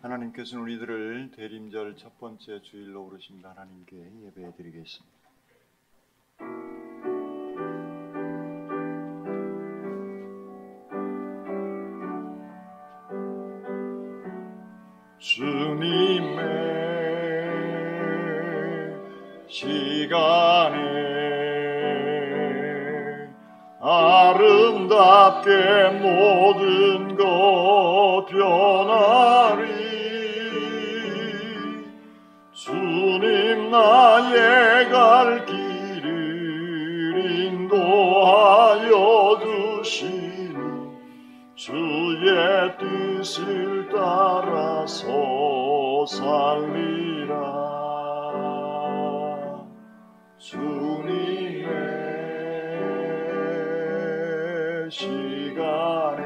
하나님께서는 우리들을 대림절 첫 번째 주일로 부르십니다. 하나님께 예배 드리겠습니다. 주님의 시간에 아름답게 모든 것 변하리. 주님 나의 갈 길을 인도하여 주시니 주의 뜻을 따라서 살리라. 주님의 시간에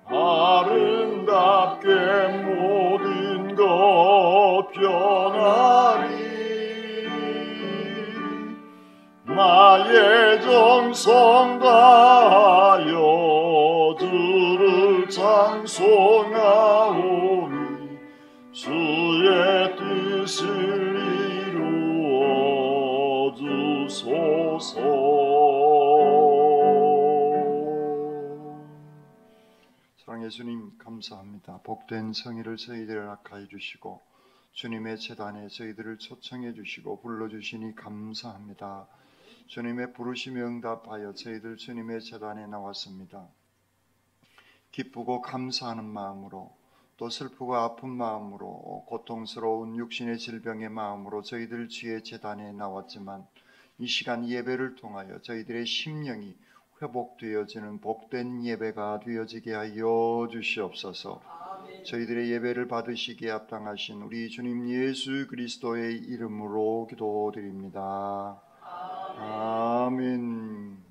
아름답게 모든 것 변하리. 나의 정성 다하여 주를 찬송하오니 주의 뜻을 이루어 주소서. 사랑의 주님, 감사합니다. 복된 성의를 저희들을 악하여 주시고 주님의 제단에 저희들을 초청해 주시고 불러주시니 감사합니다. 주님의 부르심에 응답하여 저희들 주님의 제단에 나왔습니다. 기쁘고 감사하는 마음으로, 또 슬프고 아픈 마음으로, 고통스러운 육신의 질병의 마음으로 저희들 주의 제단에 나왔지만 이 시간 예배를 통하여 저희들의 심령이 회복되어지는 복된 예배가 되어지게 하여 주시옵소서. 저희들의 예배를 받으시기에 합당하신 우리 주님 예수 그리스도의 이름으로 기도드립니다. 아멘.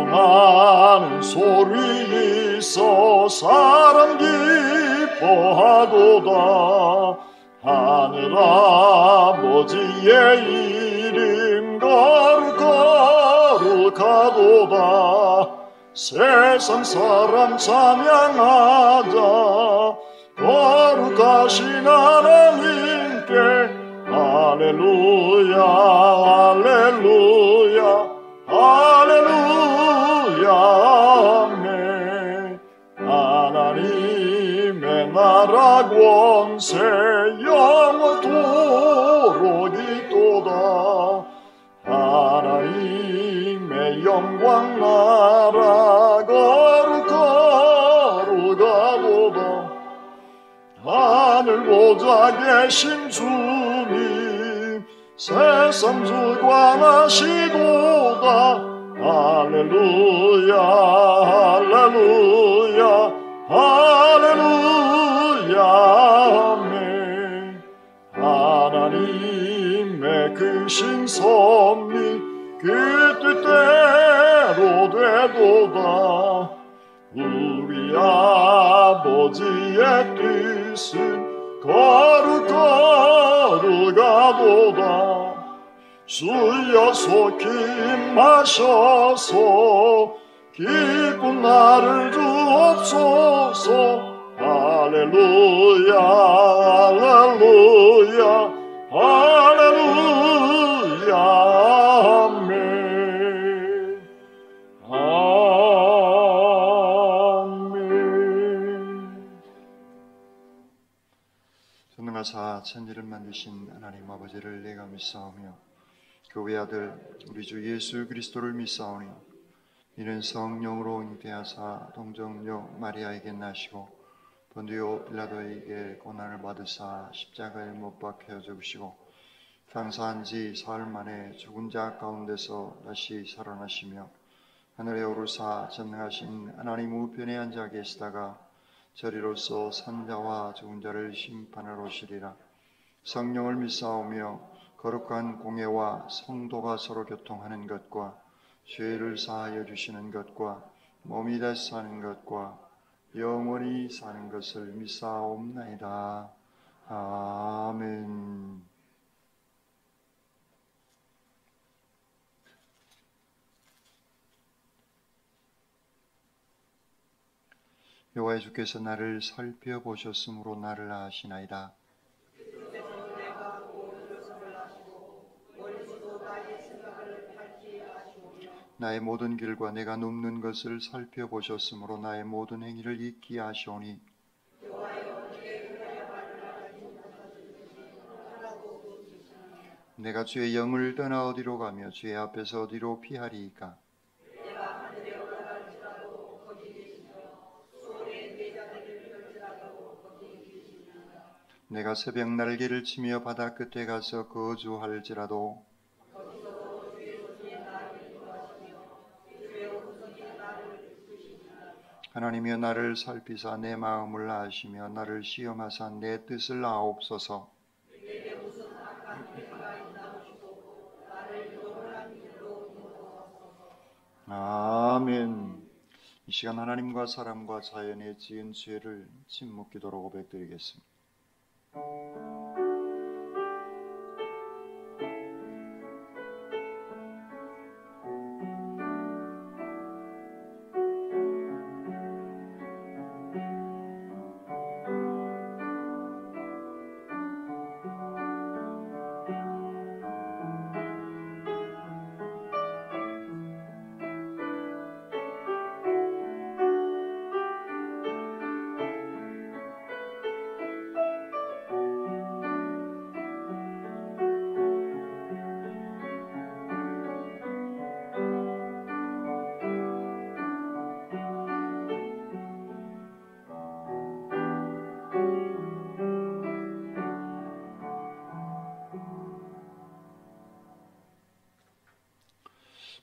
찬송하는 소리 있어 사람 기뻐하도다. 하늘 아버지의 이름 거룩하도다. 세상 사람 찬양하자. 거룩하신 하나님께 할렐루야 할렐루야 할렐루야 아멘. 하나님의 나라 권세 영원토록 있도다. 하나님의 영광 나라 거룩하도다. 하늘 보좌 계신 주님 세상 주관하시도다. 할렐루야 할렐루야 할렐루야 아멘. 하나님의 크신 섭리 그 뜻대로 되도다. 우리 아버지의 뜻은 거룩하도다. 주여 속히 임하셔서 기쁜 날을 주옵소서. 할렐루야 할렐루야 할렐루야 아멘. 아멘. 전능하사 천지를 만드신 하나님 아버지를 내가 믿사오며 그 외아들 우리 주 예수 그리스도를 믿사오니 이는 성령으로 잉태하사 동정녀 마리아에게 나시고 본디오 빌라도에게 고난을 받으사 십자가에 못 박혀 죽으시고 장사한 지 사흘 만에 죽은 자 가운데서 다시 살아나시며 하늘에 오르사 전능하신 하나님 우편에 앉아 계시다가 저리로서 산자와 죽은 자를 심판하러 오시리라. 성령을 믿사오며 거룩한 공예와 성도가 서로 교통하는 것과 죄를 사하여 주시는 것과 몸이 되사 사는 것과 영원히 사는 것을 믿사옵나이다. 아멘. 여호와의 주께서 나를 살펴보셨으므로 나를 아시나이다. 나의 모든 길과 내가 눕는 것을 살펴보셨으므로 나의 모든 행위를 잊게 하시오니 내가 주의 영을 떠나 어디로 가며 주의 앞에서 어디로 피하리이까? 내가 새벽 날개를 치며 바다 끝에 가서 거주할지라도 하나님이여 나를 살피사 내 마음을 아시며 나를 시험하사 내 뜻을 아옵소서. 아멘. 이 시간 하나님과 사람과 자연에 지은 죄를 침묵 기도로 고백드리겠습니다.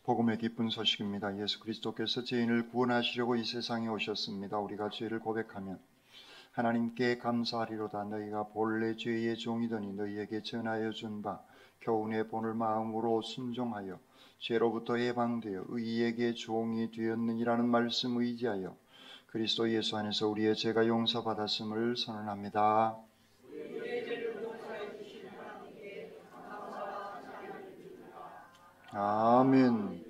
복음의 기쁜 소식입니다. 예수 그리스도께서 죄인을 구원하시려고 이 세상에 오셨습니다. 우리가 죄를 고백하면 하나님께 감사하리로다. 너희가 본래 죄의 종이더니 너희에게 전하여 준 바 교훈의 본을 마음으로 순종하여 죄로부터 해방되어 의에게 종이 되었느니라는 말씀 의지하여 그리스도 예수 안에서 우리의 죄가 용서받았음을 선언합니다. 아멘.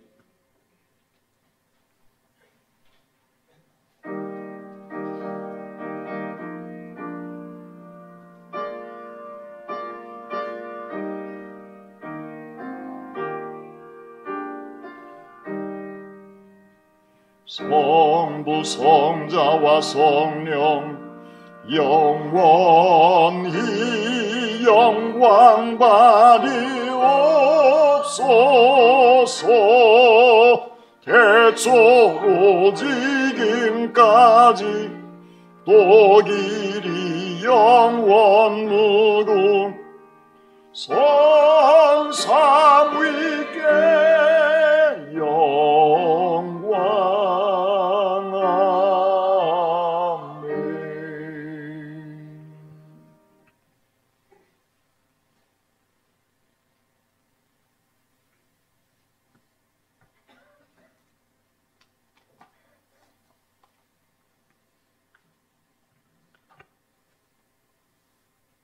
성부 성자와 성령 영원히 영광 받으옵소서. 태초로 지금까지 또 길이 영원 무궁 성삼위께 영광.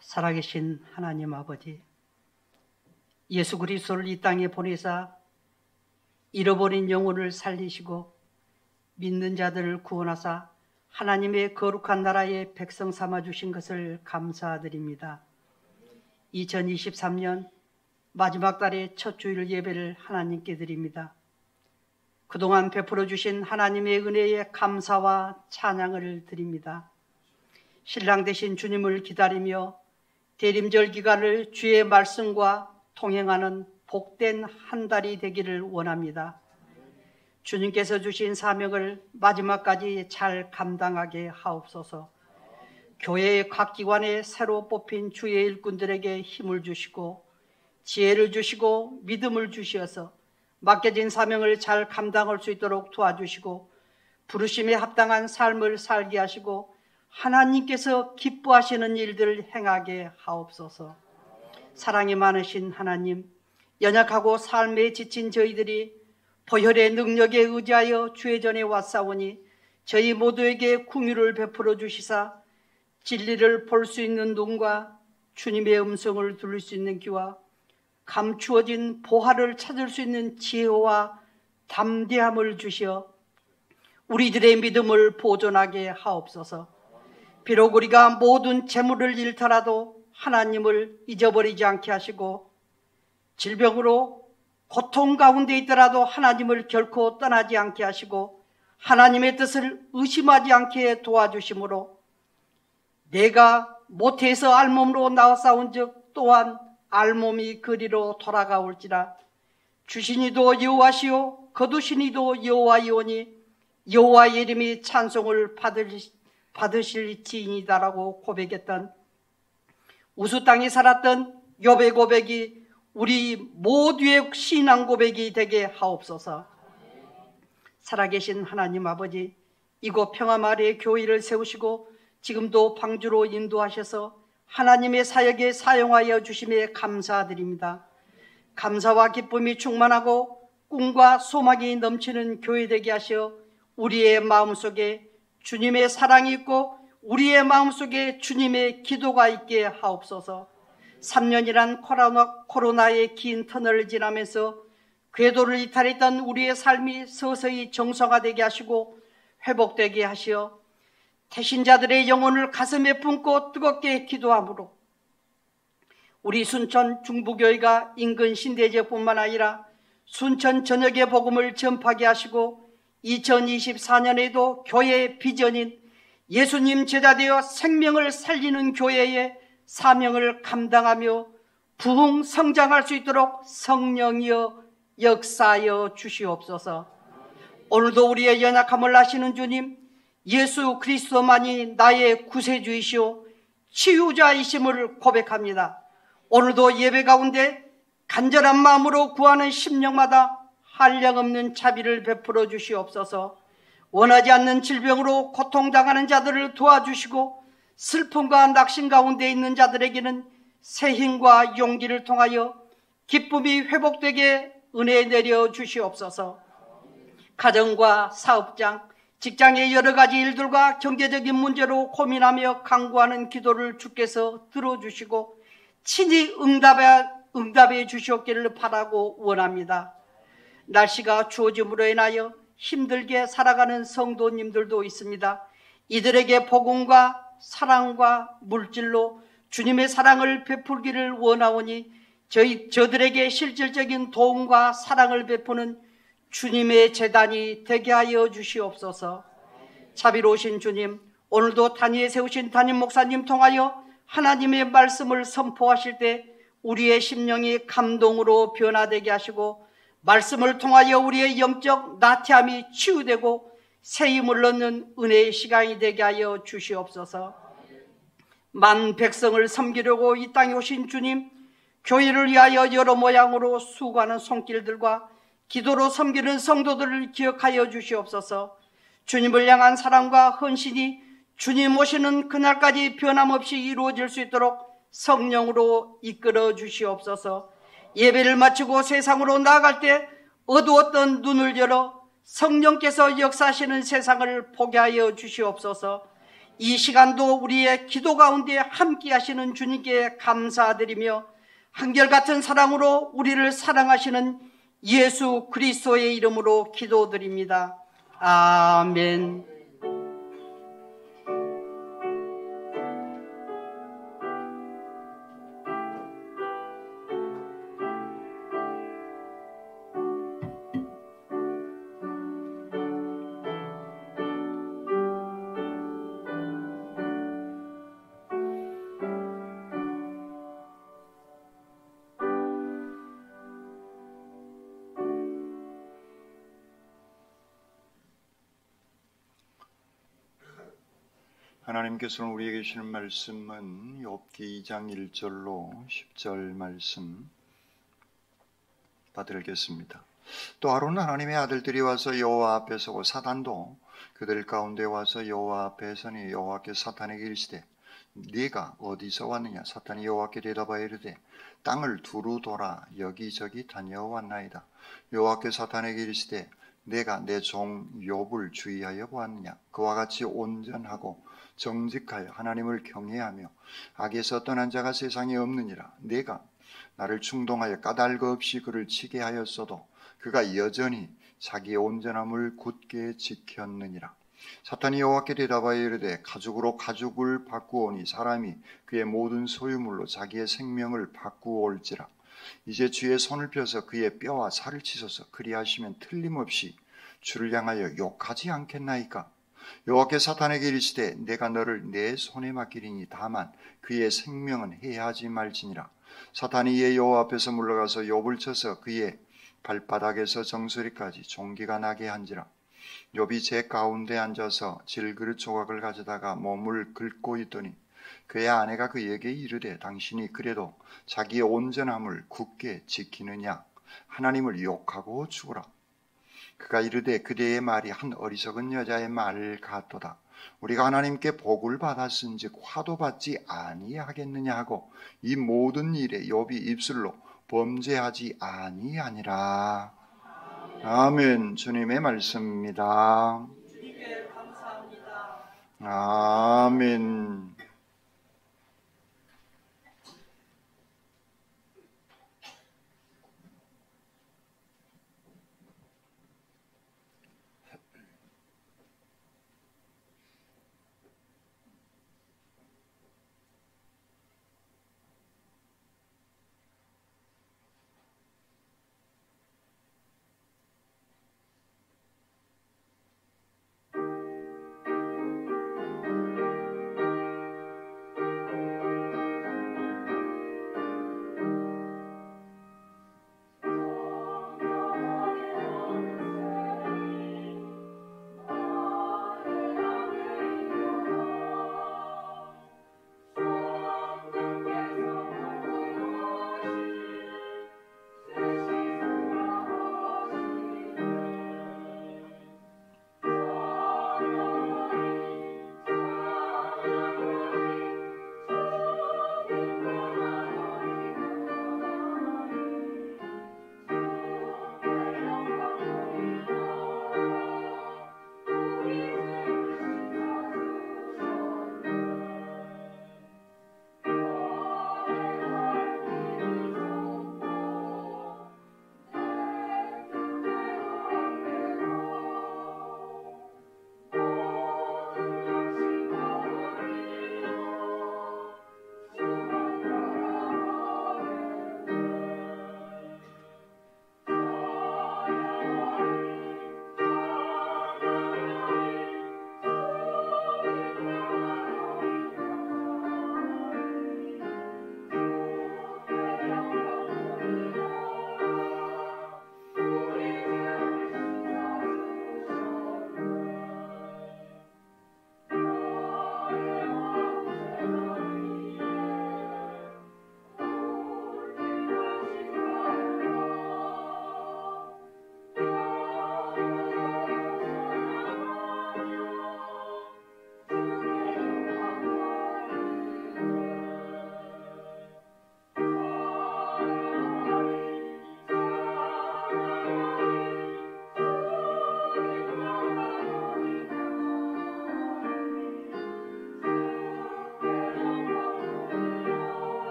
살아계신 하나님 아버지, 예수 그리스도를 이 땅에 보내사 잃어버린 영혼을 살리시고 믿는 자들을 구원하사 하나님의 거룩한 나라의 백성 삼아주신 것을 감사드립니다. 2023년 마지막 달의 첫 주일 예배를 하나님께 드립니다. 그동안 베풀어 주신 하나님의 은혜에 감사와 찬양을 드립니다. 신랑 되신 주님을 기다리며 대림절 기간을 주의 말씀과 통행하는 복된 한 달이 되기를 원합니다. 주님께서 주신 사명을 마지막까지 잘 감당하게 하옵소서. 교회의 각 기관에 새로 뽑힌 주의 일꾼들에게 힘을 주시고 지혜를 주시고 믿음을 주시어서 맡겨진 사명을 잘 감당할 수 있도록 도와주시고 부르심에 합당한 삶을 살게 하시고 하나님께서 기뻐하시는 일들을 행하게 하옵소서. 사랑이 많으신 하나님, 연약하고 삶에 지친 저희들이 보혈의 능력에 의지하여 주의 전에 왔사오니 저희 모두에게 긍휼을 베풀어 주시사 진리를 볼 수 있는 눈과 주님의 음성을 들을 수 있는 귀와 감추어진 보화를 찾을 수 있는 지혜와 담대함을 주시어 우리들의 믿음을 보존하게 하옵소서. 비록 우리가 모든 재물을 잃더라도 하나님을 잊어버리지 않게 하시고 질병으로 고통 가운데 있더라도 하나님을 결코 떠나지 않게 하시고 하나님의 뜻을 의심하지 않게 도와주심으로 내가 모태에서 알몸으로 나와 싸운 즉 또한 알몸이 그리로 돌아가올지라. 주신이도 여호와시요 거두신이도 여호와이오니 여호와의 이름이 찬송을 받으실지이다라고 고백했던 우수 땅에 살았던 욥의 고백이 우리 모두의 신앙 고백이 되게 하옵소서. 살아계신 하나님 아버지, 이곳 평화마을의 교회를 세우시고 지금도 방주로 인도하셔서 하나님의 사역에 사용하여 주심에 감사드립니다. 감사와 기쁨이 충만하고 꿈과 소망이 넘치는 교회 되게 하셔 우리의 마음속에 주님의 사랑이 있고 우리의 마음속에 주님의 기도가 있게 하옵소서. 3년이란 코로나의 긴 터널을 지나면서 궤도를 이탈했던 우리의 삶이 서서히 정상화되게 하시고 회복되게 하시어 태신자들의 영혼을 가슴에 품고 뜨겁게 기도함으로 우리 순천 중부교회가 인근 신대지역뿐만 아니라 순천 전역의 복음을 전파하게 하시고 2024년에도 교회의 비전인 예수님 제자되어 생명을 살리는 교회의 사명을 감당하며 부흥 성장할 수 있도록 성령이여 역사하여 주시옵소서. 오늘도 우리의 연약함을 아시는 주님, 예수 그리스도만이 나의 구세주이시오 치유자이심을 고백합니다. 오늘도 예배 가운데 간절한 마음으로 구하는 심령마다 한량없는 자비를 베풀어 주시옵소서. 원하지 않는 질병으로 고통당하는 자들을 도와주시고 슬픔과 낙심 가운데 있는 자들에게는 새 힘과 용기를 통하여 기쁨이 회복되게 은혜 내려 주시옵소서. 가정과 사업장, 직장의 여러 가지 일들과 경제적인 문제로 고민하며 간구하는 기도를 주께서 들어주시고 친히 응답해 주시옵기를 바라고 원합니다. 날씨가 추워짐으로 인하여 힘들게 살아가는 성도님들도 있습니다. 이들에게 복음과 사랑과 물질로 주님의 사랑을 베풀기를 원하오니 저들에게 실질적인 도움과 사랑을 베푸는 주님의 제단이 되게 하여 주시옵소서. 자비로우신 주님, 오늘도 단위에 세우신 담임 목사님 통하여 하나님의 말씀을 선포하실 때 우리의 심령이 감동으로 변화되게 하시고 말씀을 통하여 우리의 영적 나태함이 치유되고 새 힘을 얻는 은혜의 시간이 되게 하여 주시옵소서. 만 백성을 섬기려고 이 땅에 오신 주님, 교회를 위하여 여러 모양으로 수고하는 손길들과 기도로 섬기는 성도들을 기억하여 주시옵소서. 주님을 향한 사랑과 헌신이 주님 오시는 그날까지 변함없이 이루어질 수 있도록 성령으로 이끌어 주시옵소서. 예배를 마치고 세상으로 나아갈 때 어두웠던 눈을 열어 성령께서 역사하시는 세상을 보게 하여 주시옵소서. 이 시간도 우리의 기도 가운데 함께 하시는 주님께 감사드리며 한결같은 사랑으로 우리를 사랑하시는 예수 그리스도의 이름으로 기도드립니다. 아멘. 하나님께서는 우리에게 주시는 말씀은 욥기 2장 1절로 10절 말씀 받들겠습니다. 또 아론 하나님의 아들들이 와서 여호와 앞에 서고 사단도 그들 가운데 와서 여호와 앞에 서니 여호와께 사탄에게 이르시되 네가 어디서 왔느냐? 사탄이 여호와께 대답하여 이르되 땅을 두루 돌아 여기저기 다녀왔나이다. 여호와께 사탄에게 이르시되 내가 내 종 욥을 주의하여 보았느냐? 그와 같이 온전하고 정직하여 하나님을 경외하며 악에서 떠난 자가 세상에 없느니라. 내가 나를 충동하여 까닭 없이 그를 치게 하였어도 그가 여전히 자기의 온전함을 굳게 지켰느니라. 사탄이 여호와께 대답하여 이르되 가죽으로 가죽을 바꾸오니 사람이 그의 모든 소유물로 자기의 생명을 바꾸올지라. 이제 주의 손을 펴서 그의 뼈와 살을 치소서. 그리하시면 틀림없이 주를 향하여 욕하지 않겠나이까. 여호와께 사탄에게 이르시되 내가 너를 내 손에 맡기리니 다만 그의 생명은 해하지 말지니라. 사탄이 이에 여호와 앞에서 물러가서 욥을 쳐서 그의 발바닥에서 정수리까지 종기가 나게 한지라. 욥이 제 가운데 앉아서 질그릇 조각을 가져다가 몸을 긁고 있더니 그의 아내가 그에게 이르되 당신이 그래도 자기의 온전함을 굳게 지키느냐? 하나님을 욕하고 죽으라. 그가 이르되 그대의 말이 한 어리석은 여자의 말 같도다. 우리가 하나님께 복을 받았은즉 화도 받지 아니하겠느냐 하고 이 모든 일에 욥이 입술로 범죄하지 아니하니라. 아멘. 주님의 말씀입니다. 주님께 감사합니다. 아멘.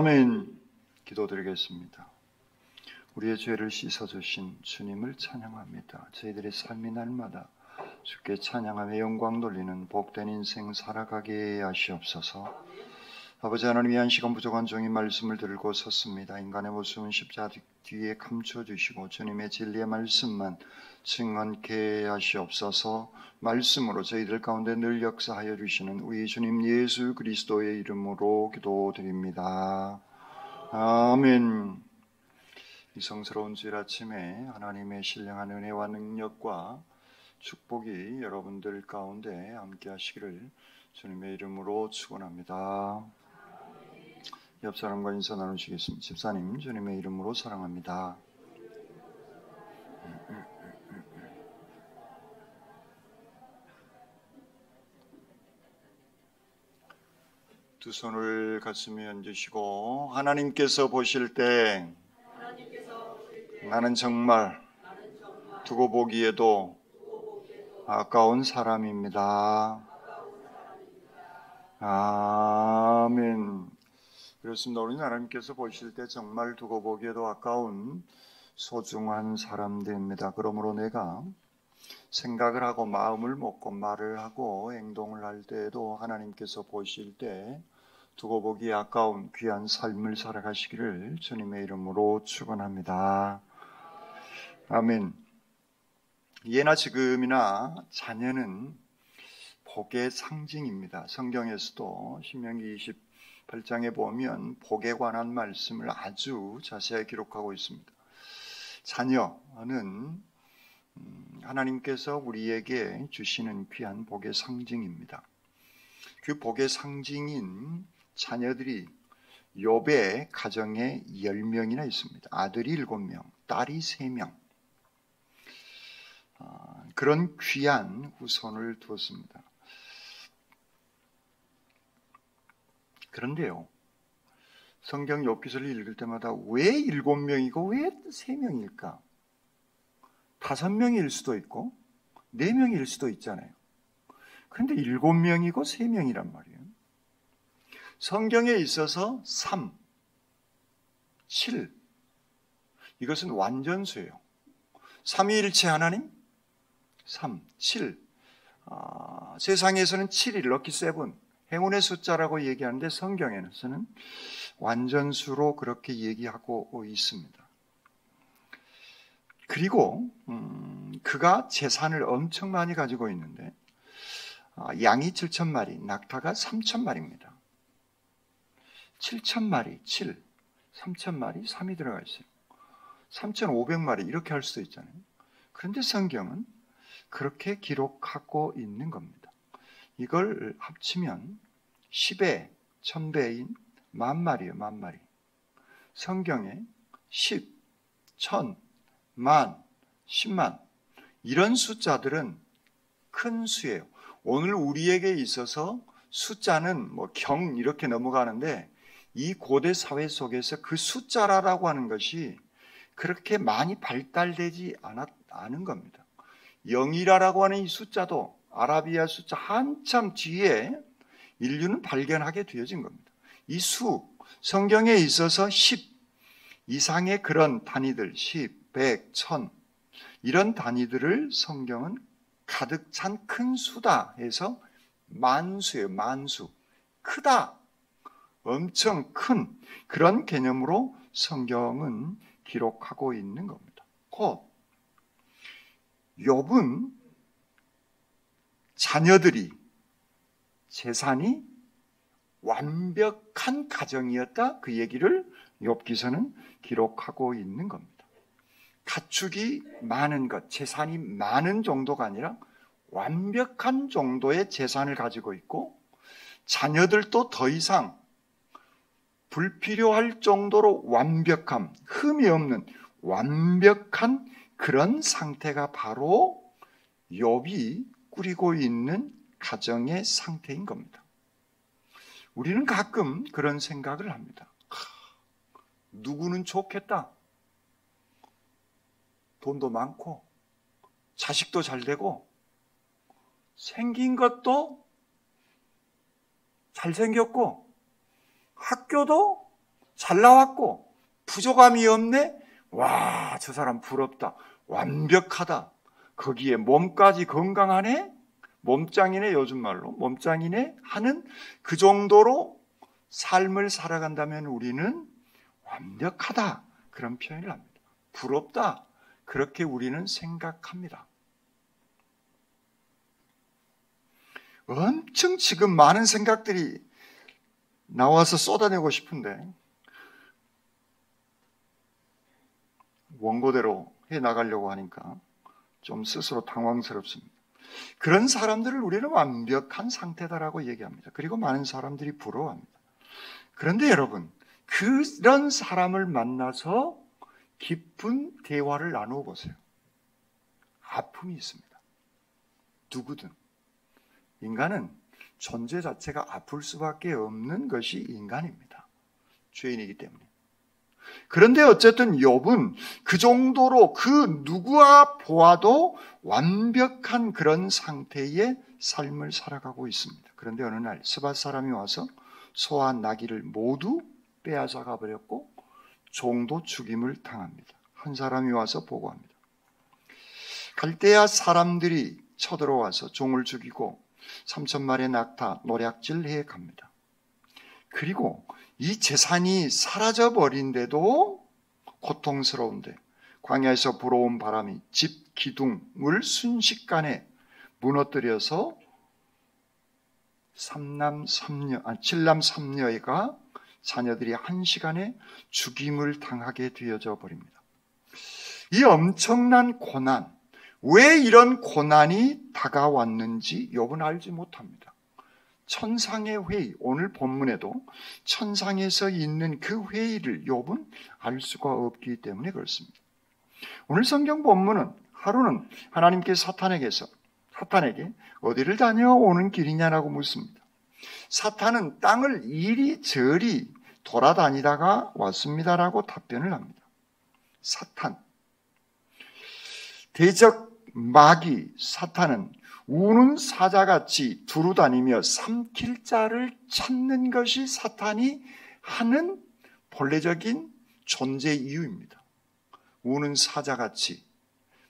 아멘. 기도드리겠습니다. 우리의 죄를 씻어주신 주님을 찬양합니다. 저희들의 삶이 날마다 주께 찬양하며 영광 돌리는 복된 인생 살아가게 하시옵소서. 아버지 하나님, 이 한 시간 부족한 종이 말씀을 들고 섰습니다. 인간의 모습은 십자가 뒤에 감춰주시고 주님의 진리의 말씀만 증언케 하시옵소서. 말씀으로 저희들 가운데 늘 역사하여 주시는 우리 주님 예수 그리스도의 이름으로 기도드립니다. 아멘. 이 성스러운 주일 아침에 하나님의 신령한 은혜와 능력과 축복이 여러분들 가운데 함께 하시기를 주님의 이름으로 축원합니다. 옆 사람과 인사 나누시겠습니다. 집사님, 주님의 이름으로 사랑합니다. 두 손을 가슴에 얹으시고 하나님께서 보실 때 나는 정말 두고 보기에도 아까운 사람입니다. 아멘. 그렇습니다. 우리는 하나님께서 보실 때 정말 두고 보기에도 아까운 소중한 사람들입니다. 그러므로 내가 생각을 하고 마음을 먹고 말을 하고 행동을 할 때에도 하나님께서 보실 때 두고 보기에 아까운 귀한 삶을 살아가시기를 주님의 이름으로 축원합니다. 아멘. 예나 지금이나 자녀는 복의 상징입니다. 성경에서도 신명기 28장에 보면 복에 관한 말씀을 아주 자세히 기록하고 있습니다. 자녀는 하나님께서 우리에게 주시는 귀한 복의 상징입니다. 그 복의 상징인 자녀들이 욥의 가정에 10명이나 있습니다. 아들이 7명, 딸이 3명. 그런 귀한 후손을 두었습니다. 그런데요, 성경 욥기서를 읽을 때마다 왜 7명이고 왜 3명일까? 5명일 수도 있고 4명일 수도 있잖아요. 그런데 7명이고 3명이란 말이에요. 성경에 있어서 3, 7 이것은 완전수예요. 삼위일체 하나님 3, 7 세상에서는 7이 럭키 세븐 행운의 숫자라고 얘기하는데 성경에서는 완전수로 그렇게 얘기하고 있습니다. 그리고 그가 재산을 엄청 많이 가지고 있는데 양이 7,000마리, 낙타가 3,000마리입니다. 7,000마리, 7, 3,000마리, 3이 들어가 있어요. 3,500마리 이렇게 할 수도 있잖아요. 그런데 성경은 그렇게 기록하고 있는 겁니다. 이걸 합치면 10의 1000배인 10,000마리예요. 10,000마리. 성경에 10, 1000, 10,000, 10만 이런 숫자들은 큰 수예요. 오늘 우리에게 있어서 숫자는 경 이렇게 넘어가는데 이 고대 사회 속에서 그 숫자라고 하는 것이 그렇게 많이 발달되지 않은 겁니다. 0이라고 하는 이 숫자도 아라비아 숫자 한참 뒤에 인류는 발견하게 되어진 겁니다. 이 수, 성경에 있어서 10 이상의 그런 단위들, 10, 100, 1000 이런 단위들을 성경은 가득 찬 큰 수다 해서 만수예요. 만수. 크다. 엄청 큰 그런 개념으로 성경은 기록하고 있는 겁니다. 곧 욥은 자녀들이 재산이 완벽한 가정이었다. 그 얘기를 욥기서는 기록하고 있는 겁니다. 가축이 많은 것, 재산이 많은 정도가 아니라 완벽한 정도의 재산을 가지고 있고 자녀들도 더 이상 불필요할 정도로 완벽함, 흠이 없는 완벽한 그런 상태가 바로 욥이 꾸리고 있는 가정의 상태인 겁니다. 우리는 가끔 그런 생각을 합니다. 누구는 좋겠다. 돈도 많고 자식도 잘 되고 생긴 것도 잘생겼고 학교도 잘 나왔고 부족함이 없네. 와, 저 사람 부럽다. 완벽하다. 거기에 몸까지 건강하네. 몸짱이네, 요즘 말로 몸짱이네 하는 그 정도로 삶을 살아간다면 우리는 완벽하다, 그런 표현을 합니다. 부럽다, 그렇게 우리는 생각합니다. 엄청 지금 많은 생각들이 나와서 쏟아내고 싶은데 원고대로 해나가려고 하니까 좀 스스로 당황스럽습니다. 그런 사람들을 우리는 완벽한 상태다라고 얘기합니다. 그리고 많은 사람들이 부러워합니다. 그런데 여러분, 그런 사람을 만나서 깊은 대화를 나누어 보세요. 아픔이 있습니다. 누구든. 인간은 존재 자체가 아플 수밖에 없는 것이 인간입니다. 죄인이기 때문에. 그런데 어쨌든 욥은 그 정도로 그 누구와 보아도 완벽한 그런 상태의 삶을 살아가고 있습니다. 그런데 어느 날 스밧 사람이 와서 소와 나귀를 모두 빼앗아가 버렸고 종도 죽임을 당합니다. 한 사람이 와서 보고합니다. 갈대아 사람들이 쳐들어와서 종을 죽이고 3,000마리의 낙타 노략질해 갑니다. 그리고 이 재산이 사라져버린데도 고통스러운데 광야에서 불어온 바람이 집 기둥을 순식간에 무너뜨려서 7남 3녀가 자녀들이 한 시간에 죽임을 당하게 되어져 버립니다. 이 엄청난 고난, 왜 이런 고난이 다가왔는지 욥은 알지 못합니다. 천상의 회의, 오늘 본문에도 천상에서 있는 그 회의를 욥은 알 수가 없기 때문에 그렇습니다. 오늘 성경 본문은 하루는 하나님께 사탄에게 어디를 다녀오는 길이냐라고 묻습니다. 사탄은 땅을 이리저리 돌아다니다가 왔습니다라고 답변을 합니다. 사탄, 대적 마귀 사탄은 우는 사자같이 두루다니며 삼킬 자를 찾는 것이 사탄이 하는 본래적인 존재 이유입니다. 우는 사자같이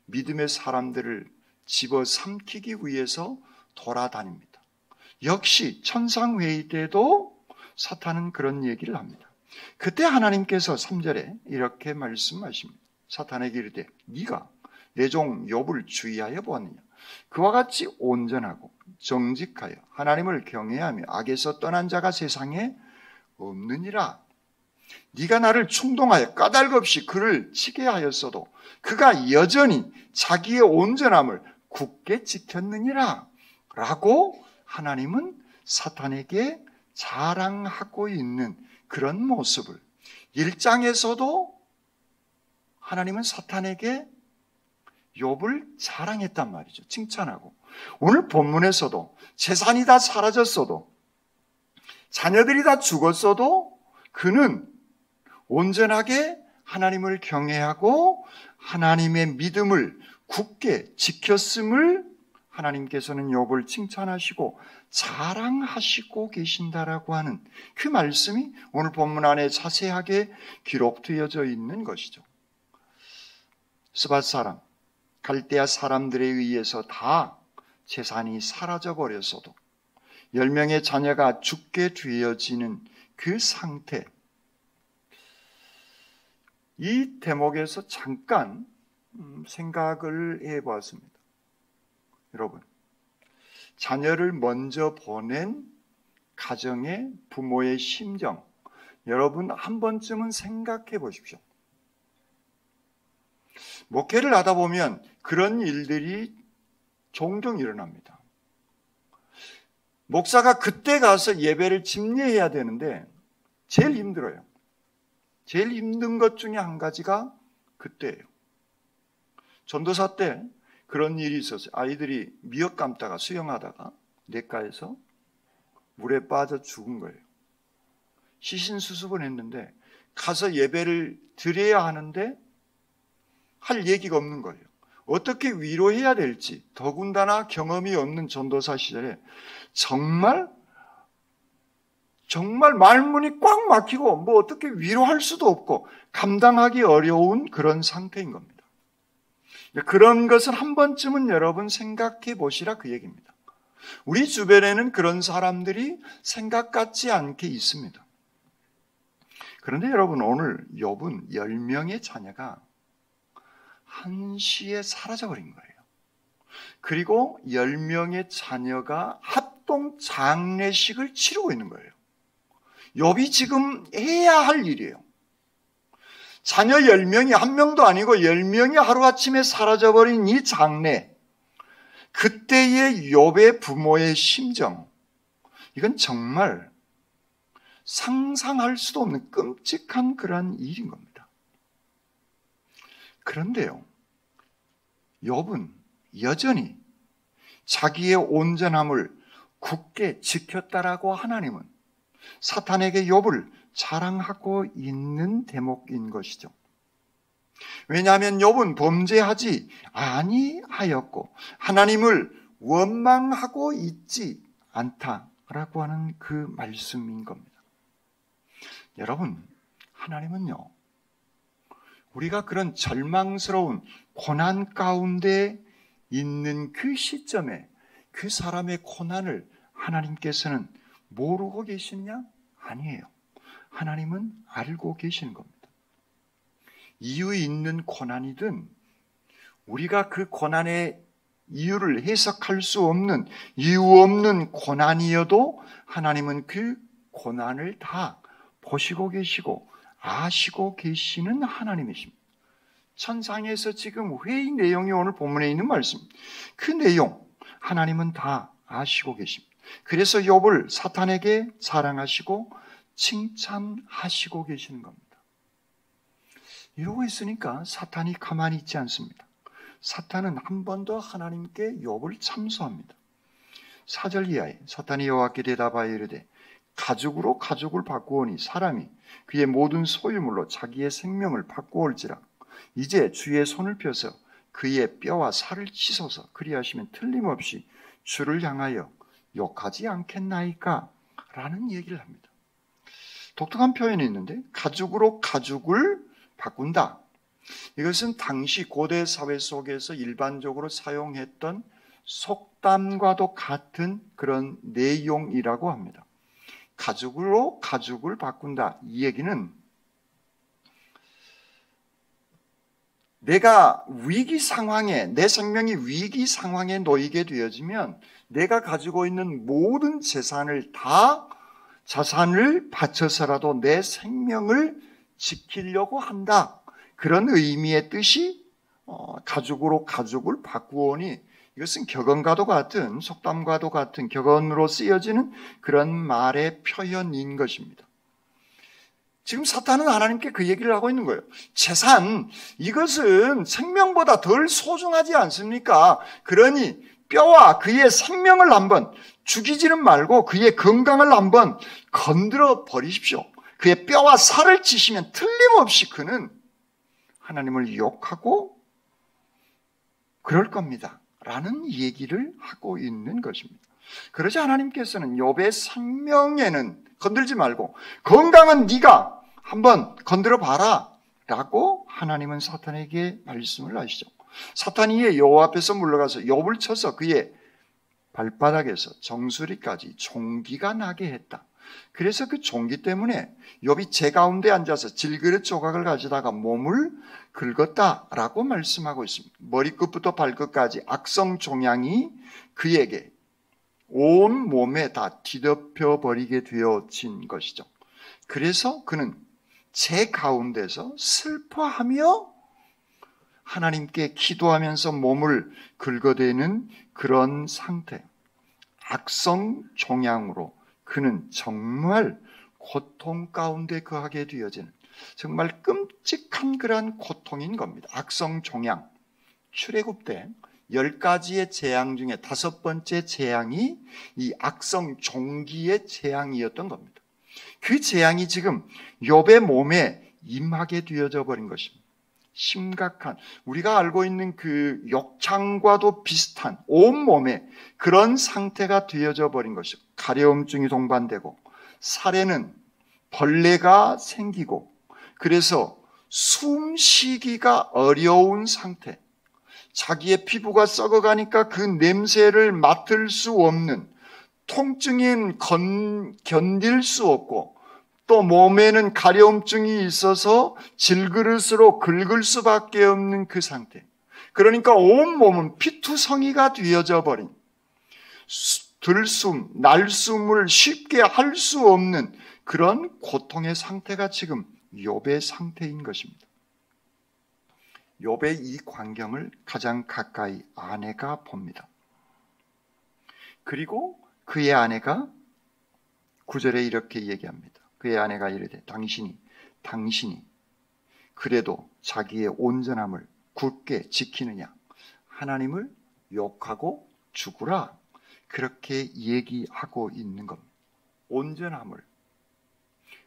믿음의 사람들을 집어삼키기 위해서 돌아다닙니다. 역시 천상회의 때도 사탄은 그런 얘기를 합니다. 그때 하나님께서 3절에 이렇게 말씀하십니다. 사탄에게 이르되 네가 내 종 욥을 주의하여 보았느냐. 그와 같이 온전하고 정직하여 하나님을 경외하며 악에서 떠난 자가 세상에 없느니라. 네가 나를 충동하여 까닭없이 그를 치게 하였어도 그가 여전히 자기의 온전함을 굳게 지켰느니라 라고 하나님은 사탄에게 자랑하고 있는 그런 모습을 1장에서도 하나님은 사탄에게 욥을 자랑했단 말이죠. 칭찬하고. 오늘 본문에서도 재산이 다 사라졌어도 자녀들이 다 죽었어도 그는 온전하게 하나님을 경외하고 하나님의 믿음을 굳게 지켰음을 하나님께서는 욥을 칭찬하시고 자랑하시고 계신다라고 하는 그 말씀이 오늘 본문 안에 자세하게 기록되어져 있는 것이죠. 스밧 사람, 갈대아 사람들에 의해서 다 재산이 사라져버렸어도 10명의 자녀가 죽게 되어지는 그 상태, 이 대목에서 잠깐 생각을 해보았습니다. 여러분, 자녀를 먼저 보낸 가정의 부모의 심정, 여러분 한 번쯤은 생각해 보십시오. 목회를 하다 보면 그런 일들이 종종 일어납니다. 목사가 그때 가서 예배를 집례해야 되는데 제일 힘들어요. 제일 힘든 것 중에 한 가지가 그때예요. 전도사 때 그런 일이 있었어요. 아이들이 미역 감다가 수영하다가 냇가에서 물에 빠져 죽은 거예요. 시신 수습을 했는데 가서 예배를 드려야 하는데 할 얘기가 없는 거예요. 어떻게 위로해야 될지, 더군다나 경험이 없는 전도사 시절에 정말 정말 말문이 꽉 막히고 뭐 어떻게 위로할 수도 없고 감당하기 어려운 그런 상태인 겁니다. 그런 것을 한 번쯤은 여러분 생각해 보시라 그 얘기입니다. 우리 주변에는 그런 사람들이 생각 같지 않게 있습니다. 그런데 여러분, 오늘 욥은 10명의 자녀가 한시에 사라져버린 거예요. 그리고 10명의 자녀가 합동 장례식을 치르고 있는 거예요. 욥이 지금 해야 할 일이에요. 자녀 10명이 한 명도 아니고 10명이 하루아침에 사라져버린 이 장례, 그때의 욥의 부모의 심정, 이건 정말 상상할 수도 없는 끔찍한 그러한 일인 겁니다. 그런데요, 욥은 여전히 자기의 온전함을 굳게 지켰다라고 하나님은 사탄에게 욥을 자랑하고 있는 대목인 것이죠. 왜냐하면 욥은 범죄하지 아니하였고 하나님을 원망하고 있지 않다라고 하는 그 말씀인 겁니다. 여러분, 하나님은요, 우리가 그런 절망스러운 고난 가운데 있는 그 시점에 그 사람의 고난을 하나님께서는 모르고 계시느냐? 아니에요. 하나님은 알고 계시는 겁니다. 이유 있는 고난이든 우리가 그 고난의 이유를 해석할 수 없는 이유 없는 고난이어도 하나님은 그 고난을 다 보시고 계시고 아시고 계시는 하나님이십니다. 천상에서 지금 회의 내용이 오늘 본문에 있는 말씀, 그 내용 하나님은 다 아시고 계십니다. 그래서 욥을 사탄에게 자랑하시고 칭찬하시고 계시는 겁니다. 이러고 있으니까 사탄이 가만히 있지 않습니다. 사탄은 한 번 더 하나님께 욥을 참소합니다. 4절 이하에 사탄이 여호와께 대답하여 이르되 가죽으로 가죽을 바꾸오니 사람이 그의 모든 소유물로 자기의 생명을 바꾸올지라. 이제 주의 손을 펴서 그의 뼈와 살을 찢어서 그리하시면 틀림없이 주를 향하여 욕하지 않겠나이까? 라는 얘기를 합니다. 독특한 표현이 있는데 가죽으로 가죽을 바꾼다. 이것은 당시 고대 사회 속에서 일반적으로 사용했던 속담과도 같은 그런 내용이라고 합니다. 가죽으로 가죽을 바꾼다. 이 얘기는 내가 위기 상황에, 내 생명이 위기 상황에 놓이게 되어지면 내가 가지고 있는 모든 자산을 바쳐서라도 내 생명을 지키려고 한다. 그런 의미의 뜻이 가죽으로 가죽을 바꾸오니 이것은 격언과도 같은, 속담과도 같은 격언으로 쓰여지는 그런 말의 표현인 것입니다. 지금 사탄은 하나님께 그 얘기를 하고 있는 거예요. 재산, 이것은 생명보다 덜 소중하지 않습니까? 그러니 뼈와 그의 생명을 한번 죽이지는 말고 그의 건강을 한번 건드려 버리십시오. 그의 뼈와 살을 찌시면 틀림없이 그는 하나님을 욕하고 그럴 겁니다. 라는 얘기를 하고 있는 것입니다. 그러자 하나님께서는 욥의 생명에는 건들지 말고 건강은 네가 한번 건드려 봐라 라고 하나님은 사탄에게 말씀을 하시죠. 사탄이 여호와 앞에서 물러가서 욥을 쳐서 그의 발바닥에서 정수리까지 종기가 나게 했다. 그래서 그 종기 때문에 욥이 제 가운데 앉아서 질그릇 조각을 가져다가 몸을 긁었다라고 말씀하고 있습니다. 머리끝부터 발끝까지 악성 종양이 그에게 온 몸에 다 뒤덮여 버리게 되어진 것이죠. 그래서 그는 제 가운데서 슬퍼하며 하나님께 기도하면서 몸을 긁어대는 그런 상태, 악성 종양으로 그는 정말 고통 가운데 거하게 되어지는 정말 끔찍한 그러한 고통인 겁니다. 악성 종양, 출애굽 때 10가지의 재앙 중에 5번째 재앙이 이 악성 종기의 재앙이었던 겁니다. 그 재앙이 지금 욥의 몸에 임하게 되어져 버린 것입니다. 심각한, 우리가 알고 있는 그 욕창과도 비슷한 온몸에 그런 상태가 되어져 버린 것이죠. 가려움증이 동반되고 살에는 벌레가 생기고 그래서 숨쉬기가 어려운 상태, 자기의 피부가 썩어가니까 그 냄새를 맡을 수 없는, 통증인 견딜 수 없고 또 몸에는 가려움증이 있어서 질그릇으로 긁을 수밖에 없는 그 상태. 그러니까 온몸은 피투성이가 되어져 버린, 들숨, 날숨을 쉽게 할 수 없는 그런 고통의 상태가 지금 욥의 상태인 것입니다. 욥의 이 광경을 가장 가까이 아내가 봅니다. 그리고 그의 아내가 9절에 이렇게 얘기합니다. 그의 아내가 이르되 당신이 그래도 자기의 온전함을 굳게 지키느냐, 하나님을 욕하고 죽으라, 그렇게 얘기하고 있는 겁니다. 온전함을,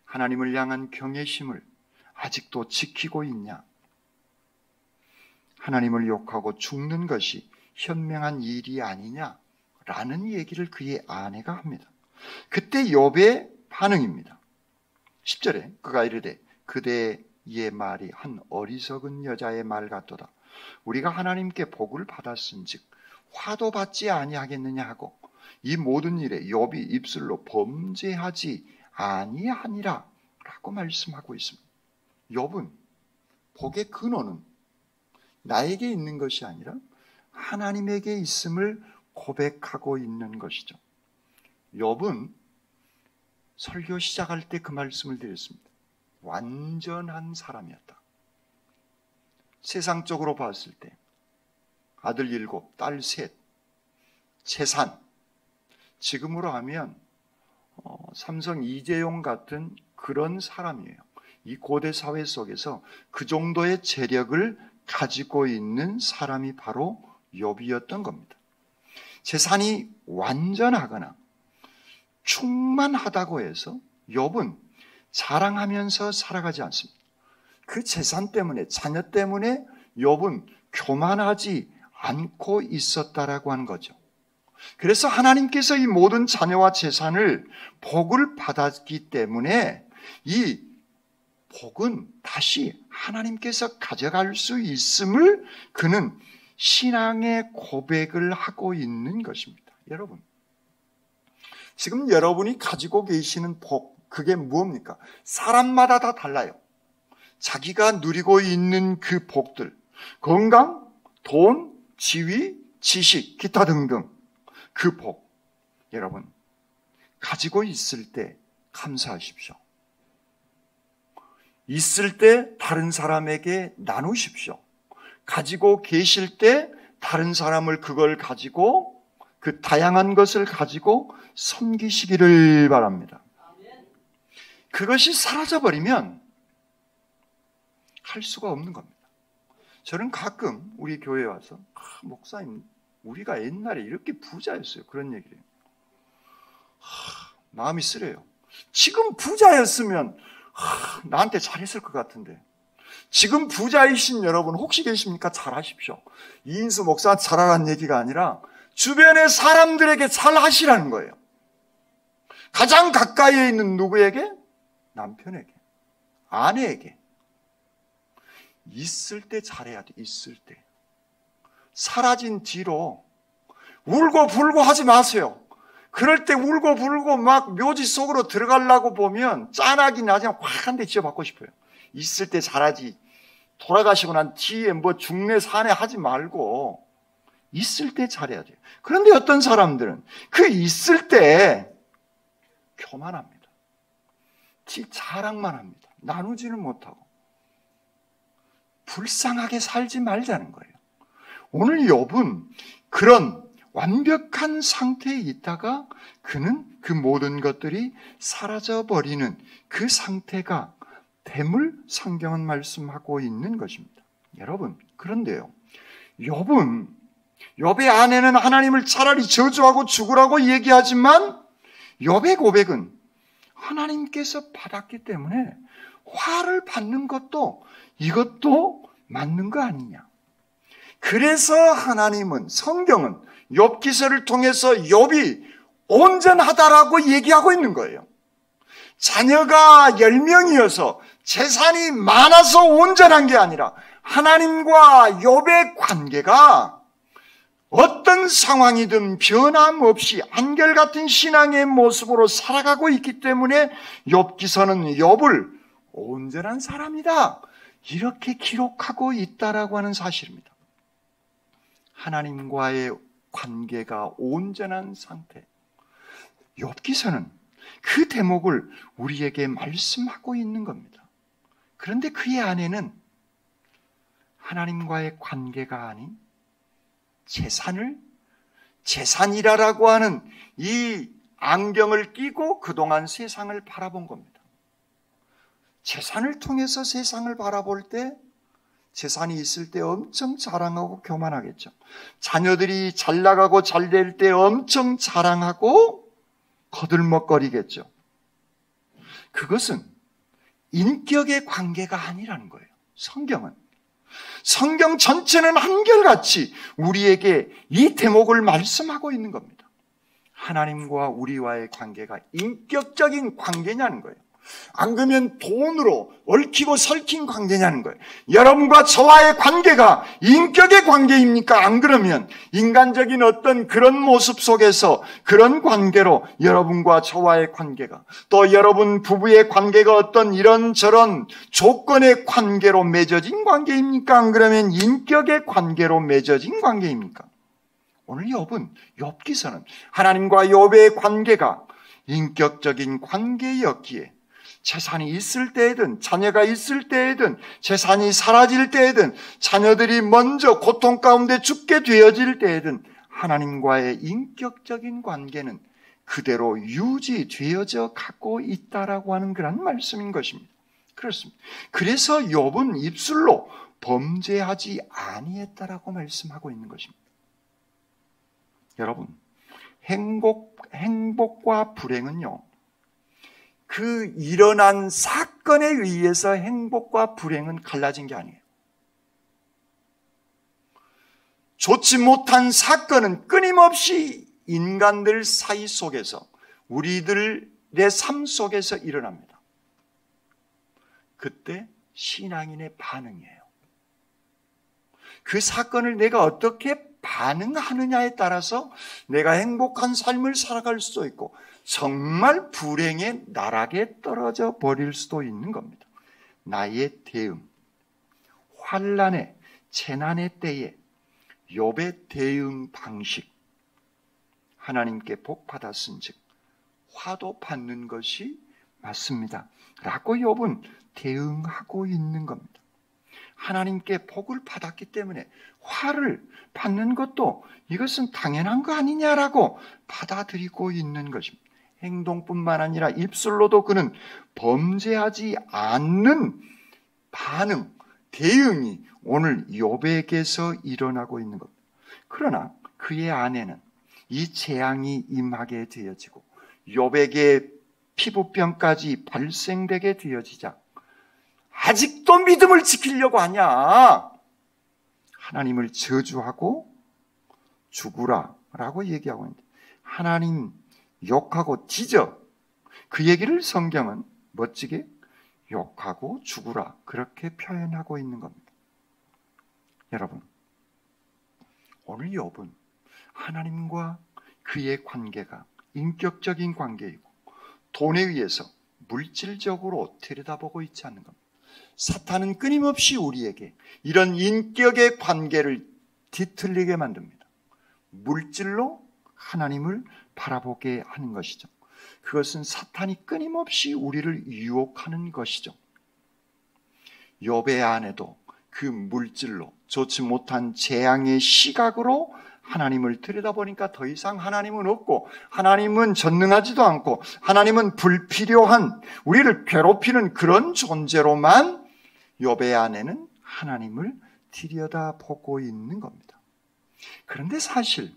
하나님을 향한 경외심을 아직도 지키고 있냐, 하나님을 욕하고 죽는 것이 현명한 일이 아니냐라는 얘기를 그의 아내가 합니다. 그때 욥의 반응입니다. 10절에 그가 이르되 그대의 말이 한 어리석은 여자의 말 같도다. 우리가 하나님께 복을 받았은즉 화도 받지 아니하겠느냐 하고 이 모든 일에 욥이 입술로 범죄하지 아니하니라 라고 말씀하고 있습니다. 욥은 복의 근원은 나에게 있는 것이 아니라 하나님에게 있음을 고백하고 있는 것이죠. 욥은 설교 시작할 때 그 말씀을 드렸습니다. 완전한 사람이었다. 세상적으로 봤을 때 아들 7, 딸 3, 재산, 지금으로 하면 삼성 이재용 같은 그런 사람이에요. 이 고대 사회 속에서 그 정도의 재력을 가지고 있는 사람이 바로 욥이었던 겁니다. 재산이 완전하거나 충만하다고 해서 욥은 자랑하면서 살아가지 않습니다. 그 재산 때문에, 자녀 때문에 욥은 교만하지 않고 있었다라고 하는 거죠. 그래서 하나님께서 이 모든 자녀와 재산을 복을 받았기 때문에 이 복은 다시 하나님께서 가져갈 수 있음을 그는 신앙의 고백을 하고 있는 것입니다. 여러분, 지금 여러분이 가지고 계시는 복, 그게 무엇입니까? 사람마다 다 달라요. 자기가 누리고 있는 그 복들, 건강, 돈, 지위, 지식, 기타 등등 그 복, 여러분 가지고 있을 때 감사하십시오. 있을 때 다른 사람에게 나누십시오. 가지고 계실 때 다른 사람을 그걸 가지고, 그 다양한 것을 가지고 섬기시기를 바랍니다. 그것이 사라져버리면 할 수가 없는 겁니다. 저는 가끔 우리 교회에 와서 목사님, 우리가 옛날에 이렇게 부자였어요. 그런 얘기를 해요. 마음이 쓰려요. 지금 부자였으면 나한테 잘했을 것 같은데, 지금 부자이신 여러분 혹시 계십니까? 잘하십시오. 이인수 목사 잘하라는 얘기가 아니라 주변의 사람들에게 잘하시라는 거예요. 가장 가까이에 있는 누구에게? 남편에게, 아내에게. 있을 때 잘해야 돼. 있을 때. 사라진 뒤로 울고 불고 하지 마세요. 그럴 때 울고 불고 막 묘지 속으로 들어가려고 보면 짠하긴 하지만 확 한 대 지어받고 싶어요. 있을 때 잘하지, 돌아가시고 난 뒤에 뭐 중내 사내 하지 말고 있을 때 잘해야 돼요. 그런데 어떤 사람들은 그 있을 때 교만합니다. 지 자랑만 합니다. 나누지는 못하고. 불쌍하게 살지 말자는 거예요. 오늘 욥은 그런 완벽한 상태에 있다가 그는 그 모든 것들이 사라져버리는 그 상태가 됨을 성경은 말씀하고 있는 것입니다. 여러분, 그런데요, 욥의 아내는 하나님을 차라리 저주하고 죽으라고 얘기하지만 욥의 고백은 하나님께서 받았기 때문에 화를 받는 것도 이것도 맞는 거 아니냐. 그래서 하나님은, 성경은 욥기서를 통해서 욥이 온전하다라고 얘기하고 있는 거예요. 자녀가 10명이어서 재산이 많아서 온전한 게 아니라 하나님과 욥의 관계가 어떤 상황이든 변함없이 한결같은 신앙의 모습으로 살아가고 있기 때문에 욥기서는 욥을 온전한 사람이다 이렇게 기록하고 있다라고 하는 사실입니다. 하나님과의 관계가 온전한 상태. 욥기서는 그 대목을 우리에게 말씀하고 있는 겁니다. 그런데 그의 안에는 하나님과의 관계가 아닌 재산이라고 하는 이 안경을 끼고 그동안 세상을 바라본 겁니다. 재산을 통해서 세상을 바라볼 때 재산이 있을 때 엄청 자랑하고 교만하겠죠. 자녀들이 잘 나가고 잘 될 때 엄청 자랑하고 거들먹거리겠죠. 그것은 인격의 관계가 아니라는 거예요. 성경 전체는 한결같이 우리에게 이 대목을 말씀하고 있는 겁니다. 하나님과 우리와의 관계가 인격적인 관계냐는 거예요. 안 그러면 돈으로 얽히고 설킨 관계냐는 거예요. 여러분과 저와의 관계가 인격의 관계입니까? 안 그러면 인간적인 어떤 그런 모습 속에서 그런 관계로 여러분과 저와의 관계가, 또 여러분 부부의 관계가 어떤 이런저런 조건의 관계로 맺어진 관계입니까? 안 그러면 인격의 관계로 맺어진 관계입니까? 오늘 욥기서는 하나님과 욥의 관계가 인격적인 관계였기에 재산이 있을 때에든 자녀가 있을 때에든 재산이 사라질 때에든 자녀들이 먼저 고통 가운데 죽게 되어질 때에든 하나님과의 인격적인 관계는 그대로 유지되어져 갖고 있다라고 하는 그런 말씀인 것입니다. 그렇습니다. 그래서 욥은 입술로 범죄하지 아니했다라고 말씀하고 있는 것입니다. 여러분, 행복과 불행은요, 그 일어난 사건에 의해서 행복과 불행은 갈라진 게 아니에요. 좋지 못한 사건은 끊임없이 인간들 사이 속에서 우리들의 삶 속에서 일어납니다. 그때 신앙인의 반응이에요. 그 사건을 내가 어떻게 반응하느냐에 따라서 내가 행복한 삶을 살아갈 수도 있고 정말 불행의 나락에 떨어져 버릴 수도 있는 겁니다. 나의 대응, 환난의 재난의 때에 욥의 대응 방식, 하나님께 복 받았은즉 화도 받는 것이 맞습니다 라고 욥은 대응하고 있는 겁니다. 하나님께 복을 받았기 때문에 화를 받는 것도 이것은 당연한 거 아니냐라고 받아들이고 있는 것입니다. 행동뿐만 아니라 입술로도 그는 범죄하지 않는 반응, 대응이 오늘 욥에게서 일어나고 있는 겁니다. 그러나 그의 안에는 이 재앙이 임하게 되어지고 욥에게 피부병까지 발생되게 되어지자 아직도 믿음을 지키려고 하냐? 하나님을 저주하고 죽으라 라고 얘기하고 있는데 하나님 욕하고 짖어. 그 얘기를 성경은 멋지게 욕하고 죽으라 그렇게 표현하고 있는 겁니다. 여러분, 오늘 욥은 하나님과 그의 관계가 인격적인 관계이고 돈에 의해서 물질적으로 들여다보고 있지 않는 겁니다. 사탄은 끊임없이 우리에게 이런 인격의 관계를 뒤틀리게 만듭니다. 물질로 하나님을 바라보게 하는 것이죠. 그것은 사탄이 끊임없이 우리를 유혹하는 것이죠. 욥의 안에도 그 물질로 좋지 못한 재앙의 시각으로 하나님을 들여다보니까 더 이상 하나님은 없고 하나님은 전능하지도 않고 하나님은 불필요한 우리를 괴롭히는 그런 존재로만 욥의 안에는 하나님을 들여다보고 있는 겁니다. 그런데 사실